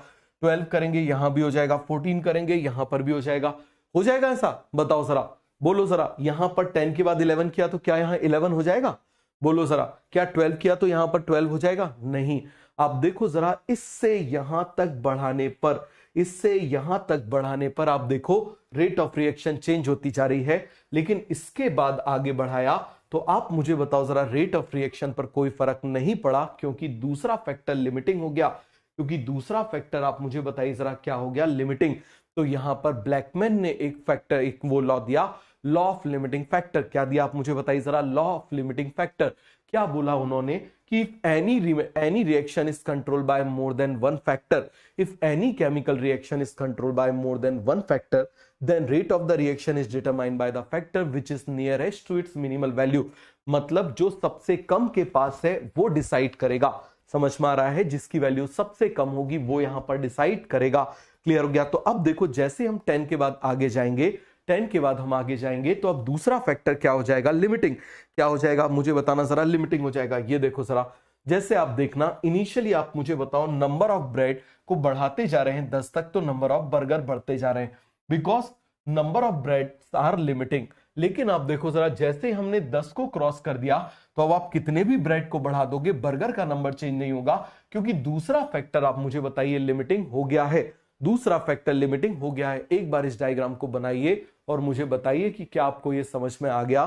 12 करेंगे यहां भी हो जाएगा, 14 करेंगे यहां पर भी हो जाएगा। हो जाएगा ऐसा? बताओ जरा, बोलो जरा। यहां पर 10 के बाद 11 किया तो क्या यहां 11 हो जाएगा? बोलो जरा। क्या 12 किया तो यहां पर 12 हो जाएगा? नहीं। आप देखो जरा, इससे यहां तक बढ़ाने पर, इससे यहां तक बढ़ाने पर आप देखो रेट ऑफ रिएक्शन चेंज होती जा रही है। लेकिन इसके बाद आगे बढ़ाया तो आप मुझे बताओ जरा, रेट ऑफ रिएक्शन पर कोई फर्क नहीं पड़ा, क्योंकि दूसरा फैक्टर लिमिटिंग हो गया। क्योंकि दूसरा फैक्टर आप मुझे बताइए जरा क्या हो गया? लिमिटिंग। तो यहां पर ब्लैकमैन ने एक फैक्टर, एक वो लॉ दिया, लॉ ऑफ लिमिटिंग फैक्टर। क्या दिया आप मुझे बताइए जरा? Law of limiting factor. क्या बोला उन्होंने? कि any reaction is controlled by more than one factor, if any chemical reaction is controlled by more than one factor, then rate of the reaction is determined by the factor which is nearest to its minimal value। मतलब जो सबसे कम के पास है वो डिसाइड करेगा। समझ में आ रहा है? जिसकी वैल्यू सबसे कम होगी वो यहां पर डिसाइड करेगा। क्लियर हो गया? तो अब देखो, जैसे हम 10 के बाद आगे जाएंगे, 10 के बाद हम आगे जाएंगे तो अब दूसरा फैक्टर क्या हो जाएगा, लिमिटिंग। क्या हो जाएगा मुझे बताना जरा, लिमिटिंग हो जाएगा। ये देखो जरा, जैसे आप देखना, इनिशियली आप मुझे बताओ नंबर ऑफ ब्रेड को बढ़ाते जा रहे हैं 10 तक, तो नंबर ऑफ बर्गर बढ़ते जा रहे हैं, because number of bread are limiting. लेकिन आप देखो जरा, जैसे हमने 10 को क्रॉस कर दिया तो अब आप कितने भी ब्रेड को बढ़ा दोगे, बर्गर का नंबर चेंज नहीं होगा, क्योंकि दूसरा फैक्टर आप मुझे बताइए लिमिटिंग हो गया है। दूसरा फैक्टर लिमिटिंग हो गया है। एक बार इस डायग्राम को बनाइए और मुझे बताइए कि क्या आपको यह समझ में आ गया।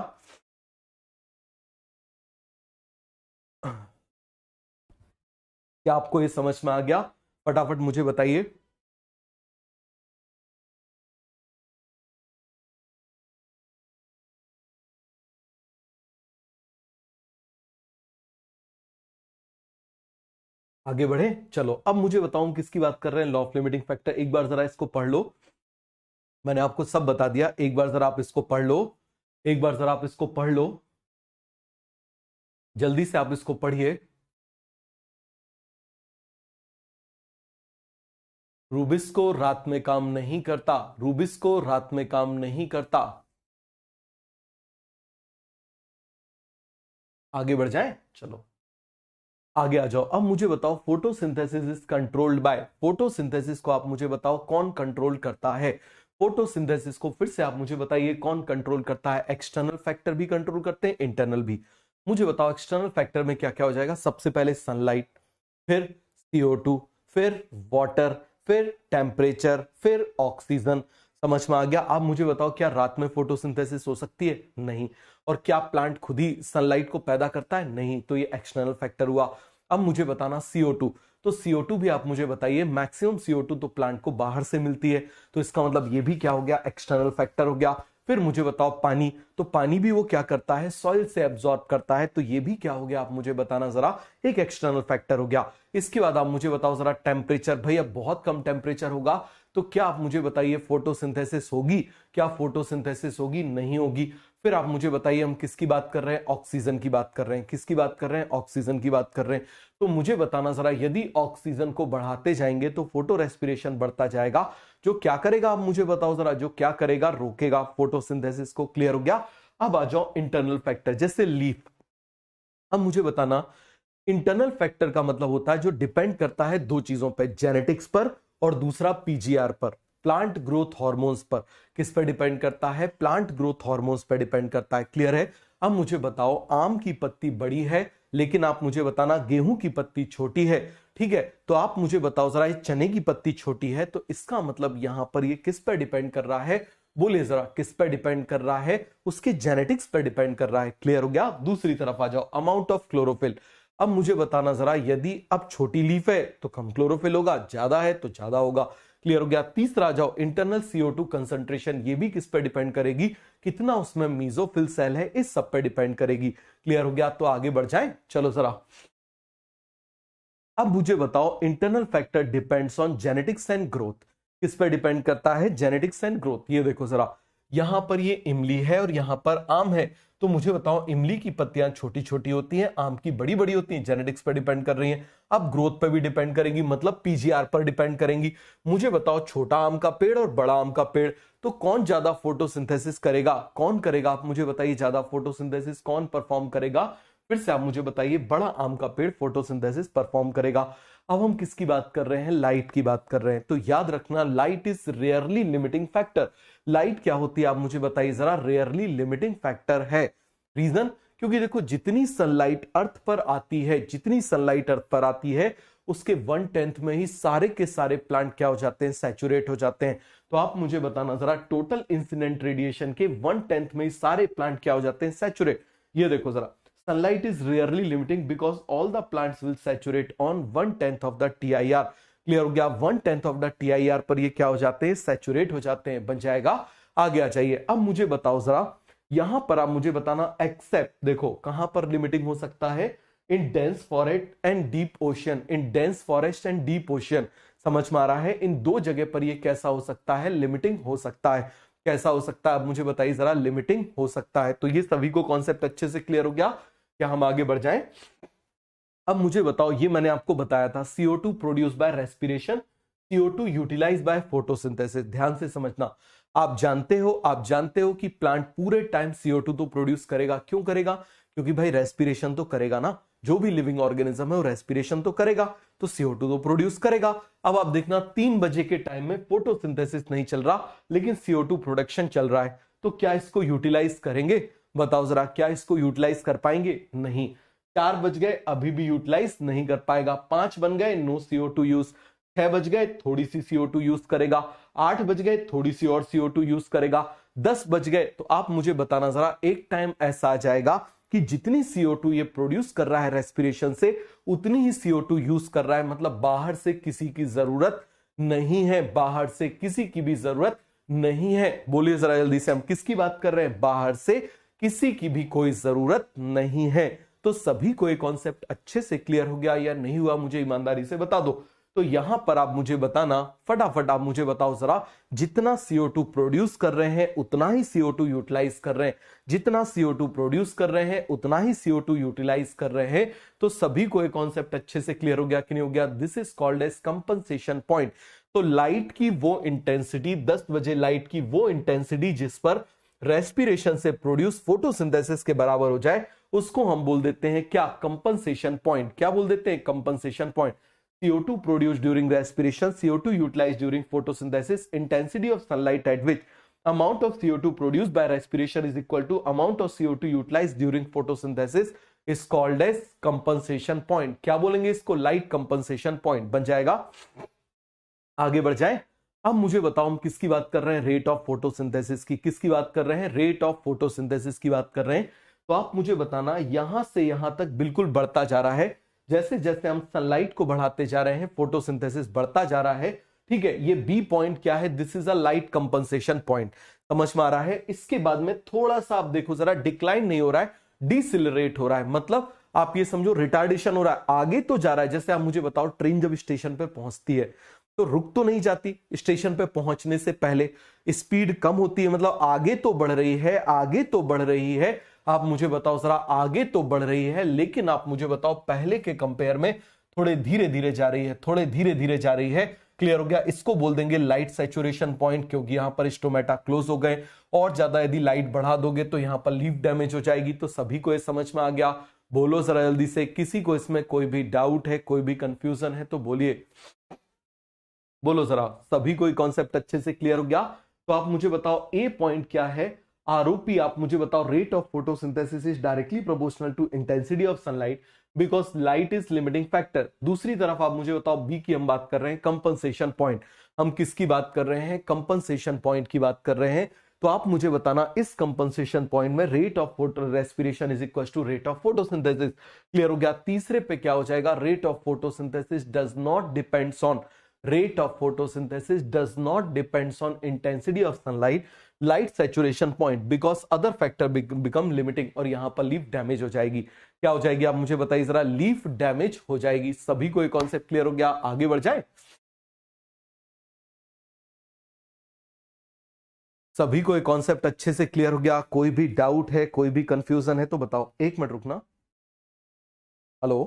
क्या आपको यह समझ में आ गया? फटाफट मुझे बताइए। आगे बढ़े, चलो अब मुझे बताऊं किसकी बात कर रहे हैं, लॉ ऑफ लिमिटिंग फैक्टर। एक बार जरा इसको पढ़ लो, मैंने आपको सब बता दिया। एक बार जरा आप इसको पढ़ लो, एक बार जरा आप इसको पढ़ लो, जल्दी से आप इसको पढ़िए। रूबिस्को रात में काम नहीं करता, रूबिस्को रात में काम नहीं करता। आगे बढ़ जाएं, चलो आगे आ जाओ। अब मुझे बताओ photosynthesis is controlled by, photosynthesis को आप मुझे बताओ कौन कंट्रोल करता है। फोटोसिंथेसिस को फिर से आप मुझे बताइए कौन कंट्रोल करता है। एक्सटर्नल फैक्टर भी कंट्रोल करते हैं, इंटरनल भी। मुझे बताओ एक्सटर्नल फैक्टर में क्या क्या हो जाएगा। सबसे पहले सनलाइट, फिर CO2, फिर वाटर, फिर टेम्परेचर, फिर ऑक्सीजन। समझ में आ गया? आप मुझे बताओ क्या रात में फोटोसिंथेसिस हो सकती है? नहीं। और क्या प्लांट खुद ही सनलाइट को पैदा करता है? नहीं। तो ये एक्सटर्नल फैक्टर हुआ। अब मुझे बताना CO2, तो CO2 भी आप मुझे बताइए। मैक्सिमम CO2 तो प्लांट को बाहर से मिलती है, तो इसका मतलब ये भी क्या हो गया, एक्सटर्नल फैक्टर हो गया। फिर मुझे बताओ पानी, तो पानी भी वो क्या करता है, सॉइल से एब्जॉर्ब करता है, तो ये भी क्या हो गया, आप मुझे बताना जरा, एक एक्सटर्नल फैक्टर हो गया। इसके बाद आप मुझे बताओ जरा टेम्परेचर। भैया बहुत कम टेम्परेचर होगा, तो क्या आप मुझे बताइए फोटोसिंथेसिस होगी? क्या फोटोसिंथेसिस होगी? नहीं होगी। फिर आप मुझे बताइए हम किसकी बात कर रहे हैं, ऑक्सीजन की बात कर रहे हैं। किसकी बात कर रहे हैं? ऑक्सीजन की बात कर रहे हैं। तो मुझे बताना जरा, यदि ऑक्सीजन को बढ़ाते जाएंगे तो फोटो रेस्पिरेशन बढ़ता जाएगा, जो क्या करेगा आप मुझे बताओ जरा, जो क्या करेगा, रोकेगा फोटोसिंथेसिस को। क्लियर हो गया? अब आ जाओ इंटरनल फैक्टर, जैसे लीफ। अब मुझे बताना, इंटरनल फैक्टर का मतलब होता है जो डिपेंड करता है दो चीजों पर, जेनेटिक्स पर और दूसरा PGR पर, प्लांट ग्रोथ हार्मोन्स पर। किस पर डिपेंड करता है? प्लांट ग्रोथ हार्मोन्स पर डिपेंड करता है। क्लियर है? अब मुझे बताओ, आम की पत्ती बड़ी है, लेकिन आप मुझे बताना गेहूं की पत्ती छोटी है। ठीक है, तो आप मुझे बताओ जरा, ये चने की पत्ती छोटी है, तो इसका मतलब यहां पर ये किस पर डिपेंड कर रहा है? बोले जरा, किस पर डिपेंड कर रहा है? उसके जेनेटिक्स पर डिपेंड कर रहा है। क्लियर हो गया? दूसरी तरफ आ जाओ, अमाउंट ऑफ क्लोरोफिल। अब मुझे बताना जरा, यदि अब छोटी लीफ है तो कम क्लोरोफिल होगा, ज्यादा है तो ज्यादा होगा। क्लियर हो गया? तीसरा आ जाओ, इंटरनल CO2 कंसंट्रेशन। ये भी किस पर डिपेंड करेगी? कितना उसमें मीजोफिल सेल है, इस सब पर डिपेंड करेगी। क्लियर हो गया? तो आगे बढ़ जाए, चलो जरा। अब मुझे बताओ, internal factor depends on genetics and growth. किस पर डिपेंड करता है? Genetics and growth. ये देखो जरा, यहां पर ये इमली है और यहां पर आम है, तो मुझे बताओ, इमली की पत्तियां छोटी छोटी होती हैं, आम की बड़ी बड़ी होती हैं, जेनेटिक्स पर डिपेंड कर रही हैं। अब ग्रोथ पर भी डिपेंड करेंगी, मतलब PGR पर डिपेंड करेंगी। मुझे बताओ, छोटा आम का पेड़ और बड़ा आम का पेड़, तो कौन ज्यादा फोटोसिंथेसिस करेगा? कौन करेगा? आप मुझे बताइए, ज्यादा फोटोसिंथेसिस कौन परफॉर्म करेगा? फिर से आप मुझे बताइए, बड़ा आम का पेड़ फोटोसिंथेसिस परफॉर्म करेगा। अब हम किसकी बात कर रहे हैं? लाइट की बात कर रहे हैं। तो याद रखना, light is rarely limiting factor. Light क्या होती है आप मुझे बताइए जरा, रेयरली लिमिटिंग फैक्टर है। रीजन, क्योंकि देखो, जितनी सनलाइट अर्थ पर आती है, जितनी सनलाइट अर्थ पर आती है, उसके 1/10 में ही सारे के सारे प्लांट क्या हो जाते हैं? सैचुरेट हो जाते हैं। तो आप मुझे बताना जरा, टोटल इंसिडेंट रेडिएशन के 1/10 में ही सारे प्लांट क्या हो जाते हैं? सैचुरेट। ये देखो जरा, sunlight is rarely limiting because all the plants will saturate on 1/10 of the TIR। Clear हो गया? 1/10 ऑफ द TIR पर ये क्या हो जाते हैं? सैचुरेट हो जाते हैं। बन जाएगा? आगे आ जाइए। अब मुझे बताओ जरा, यहां पर आप मुझे बताना, एक्सेप्ट, देखो कहां पर लिमिटिंग हो सकता है? In dense forest and deep ocean. In dense forest and deep ocean. समझ में आ रहा है? इन दो जगह पर ये कैसा हो सकता है? लिमिटिंग हो सकता है। कैसा हो सकता है? अब मुझे बताइए जरा, लिमिटिंग हो सकता है। तो ये सभी को कॉन्सेप्ट अच्छे से क्लियर हो गया? क्या हम आगे बढ़ जाएं? अब मुझे बताओ, ये मैंने आपको बताया था, CO2 produce by respiration, CO2 utilise by photosynthesis. ध्यान से समझना, आप जानते हो कि प्लांट पूरे टाइम CO2 तो प्रोड्यूस करेगा। क्यों करेगा? क्योंकि भाई रेस्पिरेशन तो करेगा ना, जो भी लिविंग ऑर्गेनिज्म है वो रेस्पिरेशन तो करेगा, तो CO2 तो प्रोड्यूस करेगा। अब आप देखना 3 बजे के टाइम में फोटोसिंथेसिस नहीं चल रहा, लेकिन CO2 प्रोडक्शन चल रहा है, तो क्या इसको यूटिलाइज करेंगे? बताओ जरा, क्या इसको यूटिलाइज कर पाएंगे? नहीं। 4 बज गए, अभी भी यूटिलाइज नहीं कर पाएगा। 5 बन गए, नो CO2 यूज। 6 बज गए, थोड़ी सी CO2 यूज करेगा। 8 बज गए, थोड़ी सी और CO2 यूज करेगा। 10 बज गए, तो आप मुझे बताना जरा, एक टाइम ऐसा आ जाएगा कि जितनी CO2 ये प्रोड्यूस कर रहा है रेस्पिरेशन से, उतनी ही CO2 यूज कर रहा है। मतलब बाहर से किसी की जरूरत नहीं है, बाहर से किसी की भी जरूरत नहीं है। बोलिए जरा जल्दी से, हम किसकी बात कर रहे हैं? बाहर से किसी की भी कोई जरूरत नहीं है। तो सभी को ये कॉन्सेप्ट अच्छे से क्लियर हो गया या नहीं हुआ? मुझे ईमानदारी से बता दो। तो यहां पर आप मुझे बताना, फटाफट आप मुझे बताओ जरा, जितना CO2 प्रोड्यूस कर रहे हैं उतना ही CO2 यूटिलाइज कर रहे हैं, जितना CO2 प्रोड्यूस कर रहे हैं उतना ही CO2 यूटिलाइज कर रहे हैं। तो सभी को ये कॉन्सेप्ट अच्छे से क्लियर हो गया कि नहीं हो गया? This is called as compensation point. तो लाइट की वो इंटेंसिटी, 10 बजे लाइट की वो इंटेंसिटी जिस पर रेस्पिरेशन से प्रोड्यूस फोटोसिंथेसिस के बराबर हो जाए, उसको हम बोल देते हैं क्या? Compensation point. क्या बोल देते हैं? Compensation point. CO2 produced during respiration, CO2 utilized during photosynthesis, intensity of sunlight at which amount of CO2 produced by respiration is equal to amount of CO2 utilized during photosynthesis is called as compensation point। क्या बोलेंगे इसको? लाइट कंपनसेशन पॉइंट बन जाएगा। आगे बढ़ जाए। अब मुझे बताओ, हम किसकी बात कर रहे हैं? रेट ऑफ फोटोसिंथेसिस की। किसकी बात कर रहे हैं? रेट ऑफ फोटोसिंथेसिस की बात कर रहे हैं। तो आप मुझे बताना, यहां से यहां तक बिल्कुल बढ़ता जा रहा है। जैसे जैसे हम सनलाइट को बढ़ाते जा रहे हैं, फोटोसिंथेसिस बढ़ता जा रहा है। ठीक है, ये बी पॉइंट क्या है? This is a light compensation point. समझ में आ रहा है? इसके बाद में थोड़ा सा आप देखो जरा, डिक्लाइन नहीं हो रहा है, डिसिलरेट हो रहा है। मतलब आप ये समझो रिटार्डेशन हो रहा है, आगे तो जा रहा है। जैसे आप मुझे बताओ, ट्रेन जब स्टेशन पे पहुंचती है तो रुक तो नहीं जाती, स्टेशन पे पहुंचने से पहले स्पीड कम होती है, मतलब आगे तो बढ़ रही है, आगे तो बढ़ रही है। आप मुझे बताओ जरा, आगे तो बढ़ रही है, लेकिन आप मुझे बताओ पहले के कंपेयर में थोड़े धीरे धीरे जा रही है, थोड़े धीरे धीरे जा रही है। क्लियर हो गया? इसको बोल देंगे लाइट सैचुरेशन पॉइंट, क्योंकि यहां पर स्टोमेटा क्लोज हो गए। और ज्यादा यदि लाइट बढ़ा दोगे तो यहां पर लीफ डैमेज हो जाएगी। तो सभी को ये समझ में आ गया? बोलो जरा जल्दी से, किसी को इसमें कोई भी डाउट है, कोई भी कंफ्यूजन है तो बोलिए, बोलो जरा। सभी को कॉन्सेप्ट अच्छे से क्लियर हो गया? तो आप मुझे बताओ, ए पॉइंट क्या है? आरओपी। आप मुझे बताओ, rate of photosynthesis is directly proportional to intensity of sunlight because light is limiting factor. दूसरी तरफ आप मुझे बताओ, बी की हम बात कर रहे हैं, कंपनसेशन पॉइंट। हम किसकी बात कर रहे हैं? कंपनसेशन पॉइंट की बात कर रहे हैं। तो आप मुझे बताना, इस कंपनसेशन पॉइंट में rate of photo respiration is equal to rate of photosynthesis. Clear हो गया? तीसरे पे क्या हो जाएगा? Rate of photosynthesis does not depends on, rate of photosynthesis does not depends on intensity of sunlight, light saturation point because other factor become limiting। और यहां पर लीफ डैमेज हो जाएगी। क्या हो जाएगी? आप मुझे बताइए जरा, लीफ डैमेज हो जाएगी। सभी को ये कॉन्सेप्ट क्लियर हो गया? आगे बढ़ जाए। सभी को ये कॉन्सेप्ट अच्छे से क्लियर हो गया? कोई भी डाउट है, कोई भी कंफ्यूजन है तो बताओ। एक मिनट रुकना। हेलो,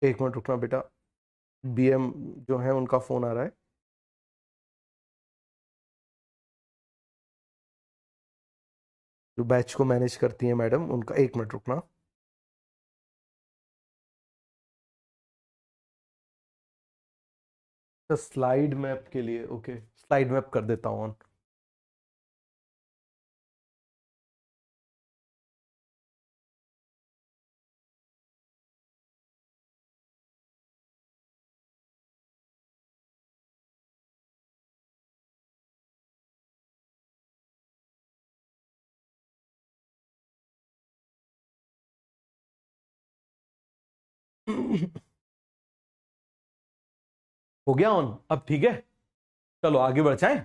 एक मिनट रुकना बेटा, BM जो है उनका फोन आ रहा है। जो बैच को मैनेज करती है मैडम, उनका, एक मिनट रुकना। स्लाइड मैप के लिए, ओके, स्लाइड मैप कर देता हूं ऑन। हो गया ऑन? अब ठीक है, चलो आगे बढ़ जाएं।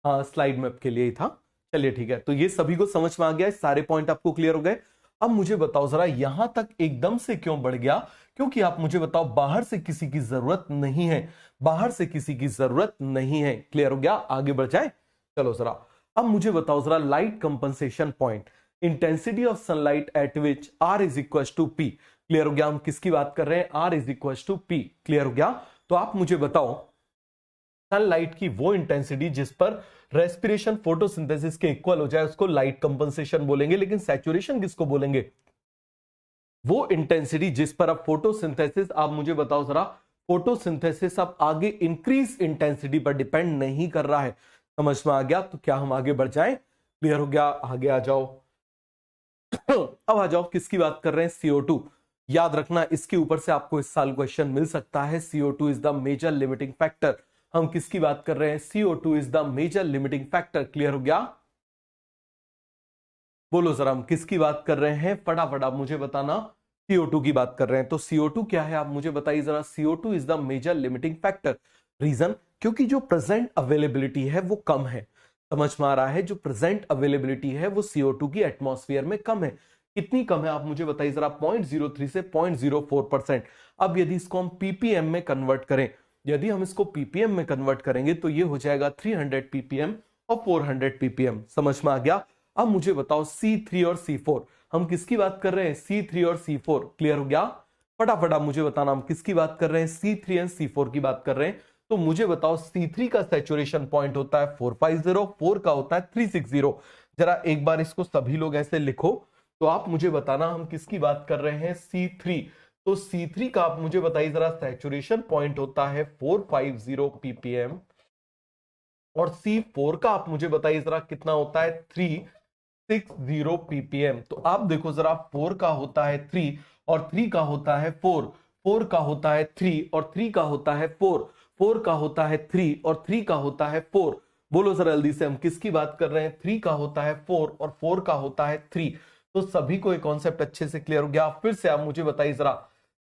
हाँ, स्लाइड मैप के लिए ही था। चलिए ठीक है, तो ये सभी को समझ में आ गया, सारे पॉइंट आपको क्लियर हो गए। अब मुझे बताओ जरा, यहां तक एकदम से क्यों बढ़ गया? क्योंकि आप मुझे बताओ, बाहर से किसी की जरूरत नहीं है, बाहर से किसी की जरूरत नहीं है। क्लियर हो गया? आगे बढ़ जाए। चलो जरा, अब मुझे बताओ जरा, light compensation point, intensity of sunlight at which R is equal to P। Clear हो गया? हम किसकी बात कर रहे हैं? R is equal to P। Clear हो गया? तो आप मुझे बताओ सनलाइट की वो इंटेंसिटी जिस पर रेस्पिरेशन फोटोसिंथेसिस के इक्वल हो जाए उसको लाइट कंपनसेशन बोलेंगे, लेकिन सैचुरेशन किसको बोलेंगे? वो इंटेंसिटी जिस पर अब फोटोसिंथेसिस, आप मुझे बताओ जरा, फोटोसिंथेसिस अब आगे इंक्रीज इंटेंसिटी पर डिपेंड नहीं कर रहा है। समझ में आ गया? तो क्या हम आगे बढ़ जाएं? क्लियर हो गया? आगे आ जाओ। अब आ जाओ, किसकी बात कर रहे हैं? CO2। याद रखना, इसके ऊपर से आपको इस साल क्वेश्चन मिल सकता है। CO2 is the major limiting factor. हम किसकी बात कर रहे हैं? CO2 is the major limiting factor. Clear हो गया? बोलो जरा, हम किसकी बात कर रहे हैं? फटाफट आप मुझे बताना। CO2 की बात कर रहे हैं। तो CO2 क्या है आप मुझे बताइए जरा। CO2 is the major limiting factor. Reason, क्योंकि जो प्रेजेंट अवेलेबिलिटी है वो कम है। समझ में आ रहा है? जो प्रेजेंट अवेलेबिलिटी है वो CO2 की एटमॉस्फेयर में कम है। कितनी कम है आप मुझे बताइए जरा? 0.03 से 0.04%। अब यदि इसको हम ppm में कन्वर्ट करें, यदि हम इसको ppm में कन्वर्ट करेंगे तो ये हो जाएगा 300 ppm और 400 ppm। समझ में आ गया? अब मुझे बताओ C3 और C4, हम किसकी बात कर रहे हैं? C3 और C4। क्लियर हो गया? फटाफट आप मुझे बताना, हम किसकी बात कर रहे हैं? C3 एंड C4 की बात कर रहे हैं। तो मुझे बताओ C3 का सैचुरेशन पॉइंट होता है 450, 4 का होता है 360। जरा एक बार इसको सभी लोग ऐसे लिखो, तो आप मुझे बताना हम किसकी बात कर रहे हैं? C3। तो C3 का आप मुझे बताइए जरा, सैचुरेशन पॉइंट होता है 450 ppm, और C4 का आप मुझे बताइए जरा कितना होता है? 360 ppm। तो आप देखो जरा, 4 का होता है 3 और 3 का होता है 4, 4 का होता है 3 और 3 का होता है 4, 4 का होता है 3 और 3 का होता है 4। बोलो जरा जल्दी से, हम किसकी बात कर रहे हैं? 3 का होता है 4 और 4 का होता है 3। तो सभी को एक कॉन्सेप्ट अच्छे से क्लियर हो गया? फिर से आप मुझे बताइए जरा,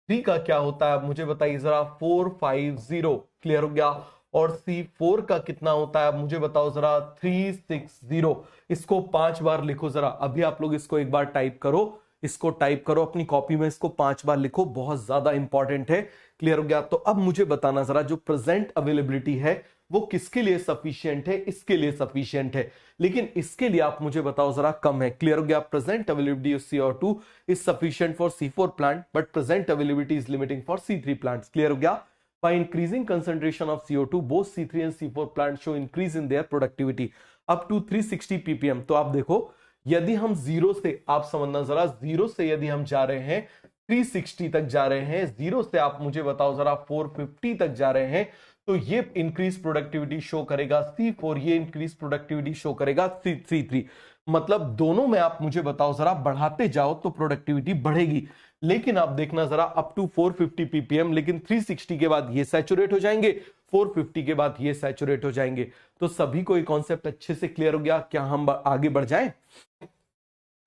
3 का क्या होता है? आप मुझे बताइए जरा, 450। क्लियर हो गया? और C4 का कितना होता है? आप मुझे बताओ जरा, 360। इसको 5 बार लिखो जरा। अभी आप लोग इसको एक बार टाइप करो, इसको टाइप करो अपनी कॉपी में, इसको 5 बार लिखो, बहुत ज्यादा इंपॉर्टेंट है। क्लियर हो गया? तो अब मुझे बताना जरा, जो प्रेजेंट अवेलेबिलिटी है वो किसके लिए सफिशियंट है? इसके लिए सफिशियंट है, लेकिन इसके लिए आप मुझे बताओ जरा कम है। क्लियर हो गया? Present availability of CO2 is sufficient for C4 plant, but present availability is limiting for C3 plants. Clear हो गया? By increasing concentration of CO2, both C3 and C4 plants show increase in their productivity up to 360 ppm। तो आप देखो, यदि हम जीरो से, आप समझना जरा, जीरो से यदि हम जा रहे हैं 360 तक जा रहे हैं, जीरो से आप मुझे बताओ जरा 450 तक जा रहे हैं, तो ये इंक्रीज प्रोडक्टिविटी शो करेगा C4, ये इंक्रीज प्रोडक्टिविटी शो करेगा C3। मतलब दोनों में आप मुझे बताओ जरा, बढ़ाते जाओ तो प्रोडक्टिविटी बढ़ेगी। लेकिन आप देखना जरा, अप टू 450 ppm, लेकिन 360 के बाद ये सैचुरेट हो जाएंगे, 450 के बाद ये सैचुरेट हो जाएंगे। तो सभी को ये कॉन्सेप्ट अच्छे से क्लियर हो गया? क्या हम आगे बढ़ जाएं?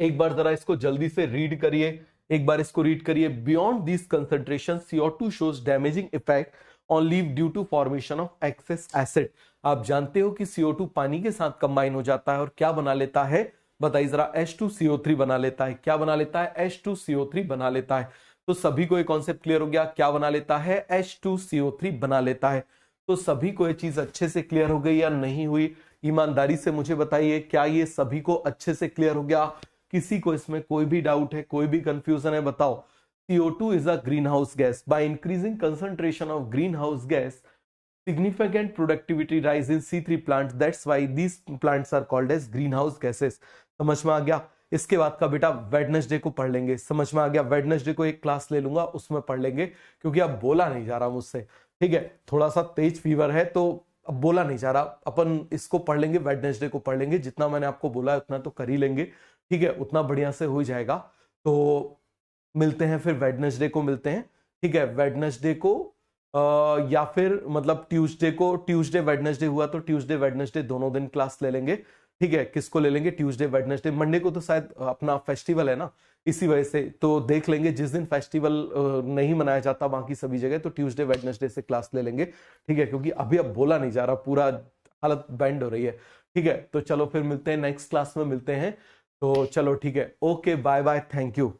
एक बार जरा इसको जल्दी से रीड करिए, एक बार इसको रीड करिए। Beyond this concentration CO2 shows damaging effect on leaf due to formation of excess acid. आप जानते हो कि CO2 पानी के साथ कंबाइन हो जाता है और क्या बना लेता है? बताइए जरा, H2CO3 बना लेता है। क्या बना लेता है? H2CO3 बना लेता है। तो सभी को ये कॉन्सेप्ट क्लियर हो गया? क्या बना लेता है? H2CO3 बना लेता है। तो सभी को ये चीज अच्छे से क्लियर हो गई या नहीं हुई? ईमानदारी से मुझे बताइए, क्या ये सभी को अच्छे से क्लियर हो गया? किसी को इसमें कोई भी डाउट है, कोई भी कंफ्यूजन है? बताओ। CO2 is a greenhouse gas. By increasing concentration of greenhouse gas, significant productivity rise in C3 plants. That's why these plants are called as greenhouse gases. समझ में आ गया? इसके बाद का बेटा वेडनेसडे को पढ़ लेंगे। समझ में आ गया? वेडनेसडे को एक क्लास ले लूंगा, उसमें पढ़ लेंगे, क्योंकि अब बोला नहीं जा रहा मुझसे। ठीक है, थोड़ा सा तेज फीवर है तो अब बोला नहीं जा रहा। अपन इसको पढ़ लेंगे, वेडनेसडे को पढ़ लेंगे। जितना मैंने आपको बोला है उतना तो कर ही लेंगे। ठीक है, उतना बढ़िया से हो जाएगा। तो मिलते हैं फिर वेडनेसडे को, मिलते हैं। ठीक है, वेडनेसडे को या फिर मतलब ट्यूसडे को, ट्यूसडे वेडनेसडे हुआ तो ट्यूसडे वेडनेसडे दोनों दिन क्लास ले लेंगे। ठीक है, किसको ले लेंगे? Tuesday Wednesday. मंडे को तो शायद अपना फेस्टिवल है ना, इसी वजह से तो देख लेंगे। जिस दिन फेस्टिवल नहीं मनाया जाता बाकी सभी जगह, तो ट्यूसडे वेडनेसडे से क्लास ले लेंगे। ठीक है, क्योंकि अभी अब बोला नहीं जा रहा, पूरा हालत बैंड हो रही है। ठीक है, तो चलो फिर मिलते हैं नेक्स्ट क्लास में, मिलते हैं। तो चलो ठीक है, okay, bye bye, thank you.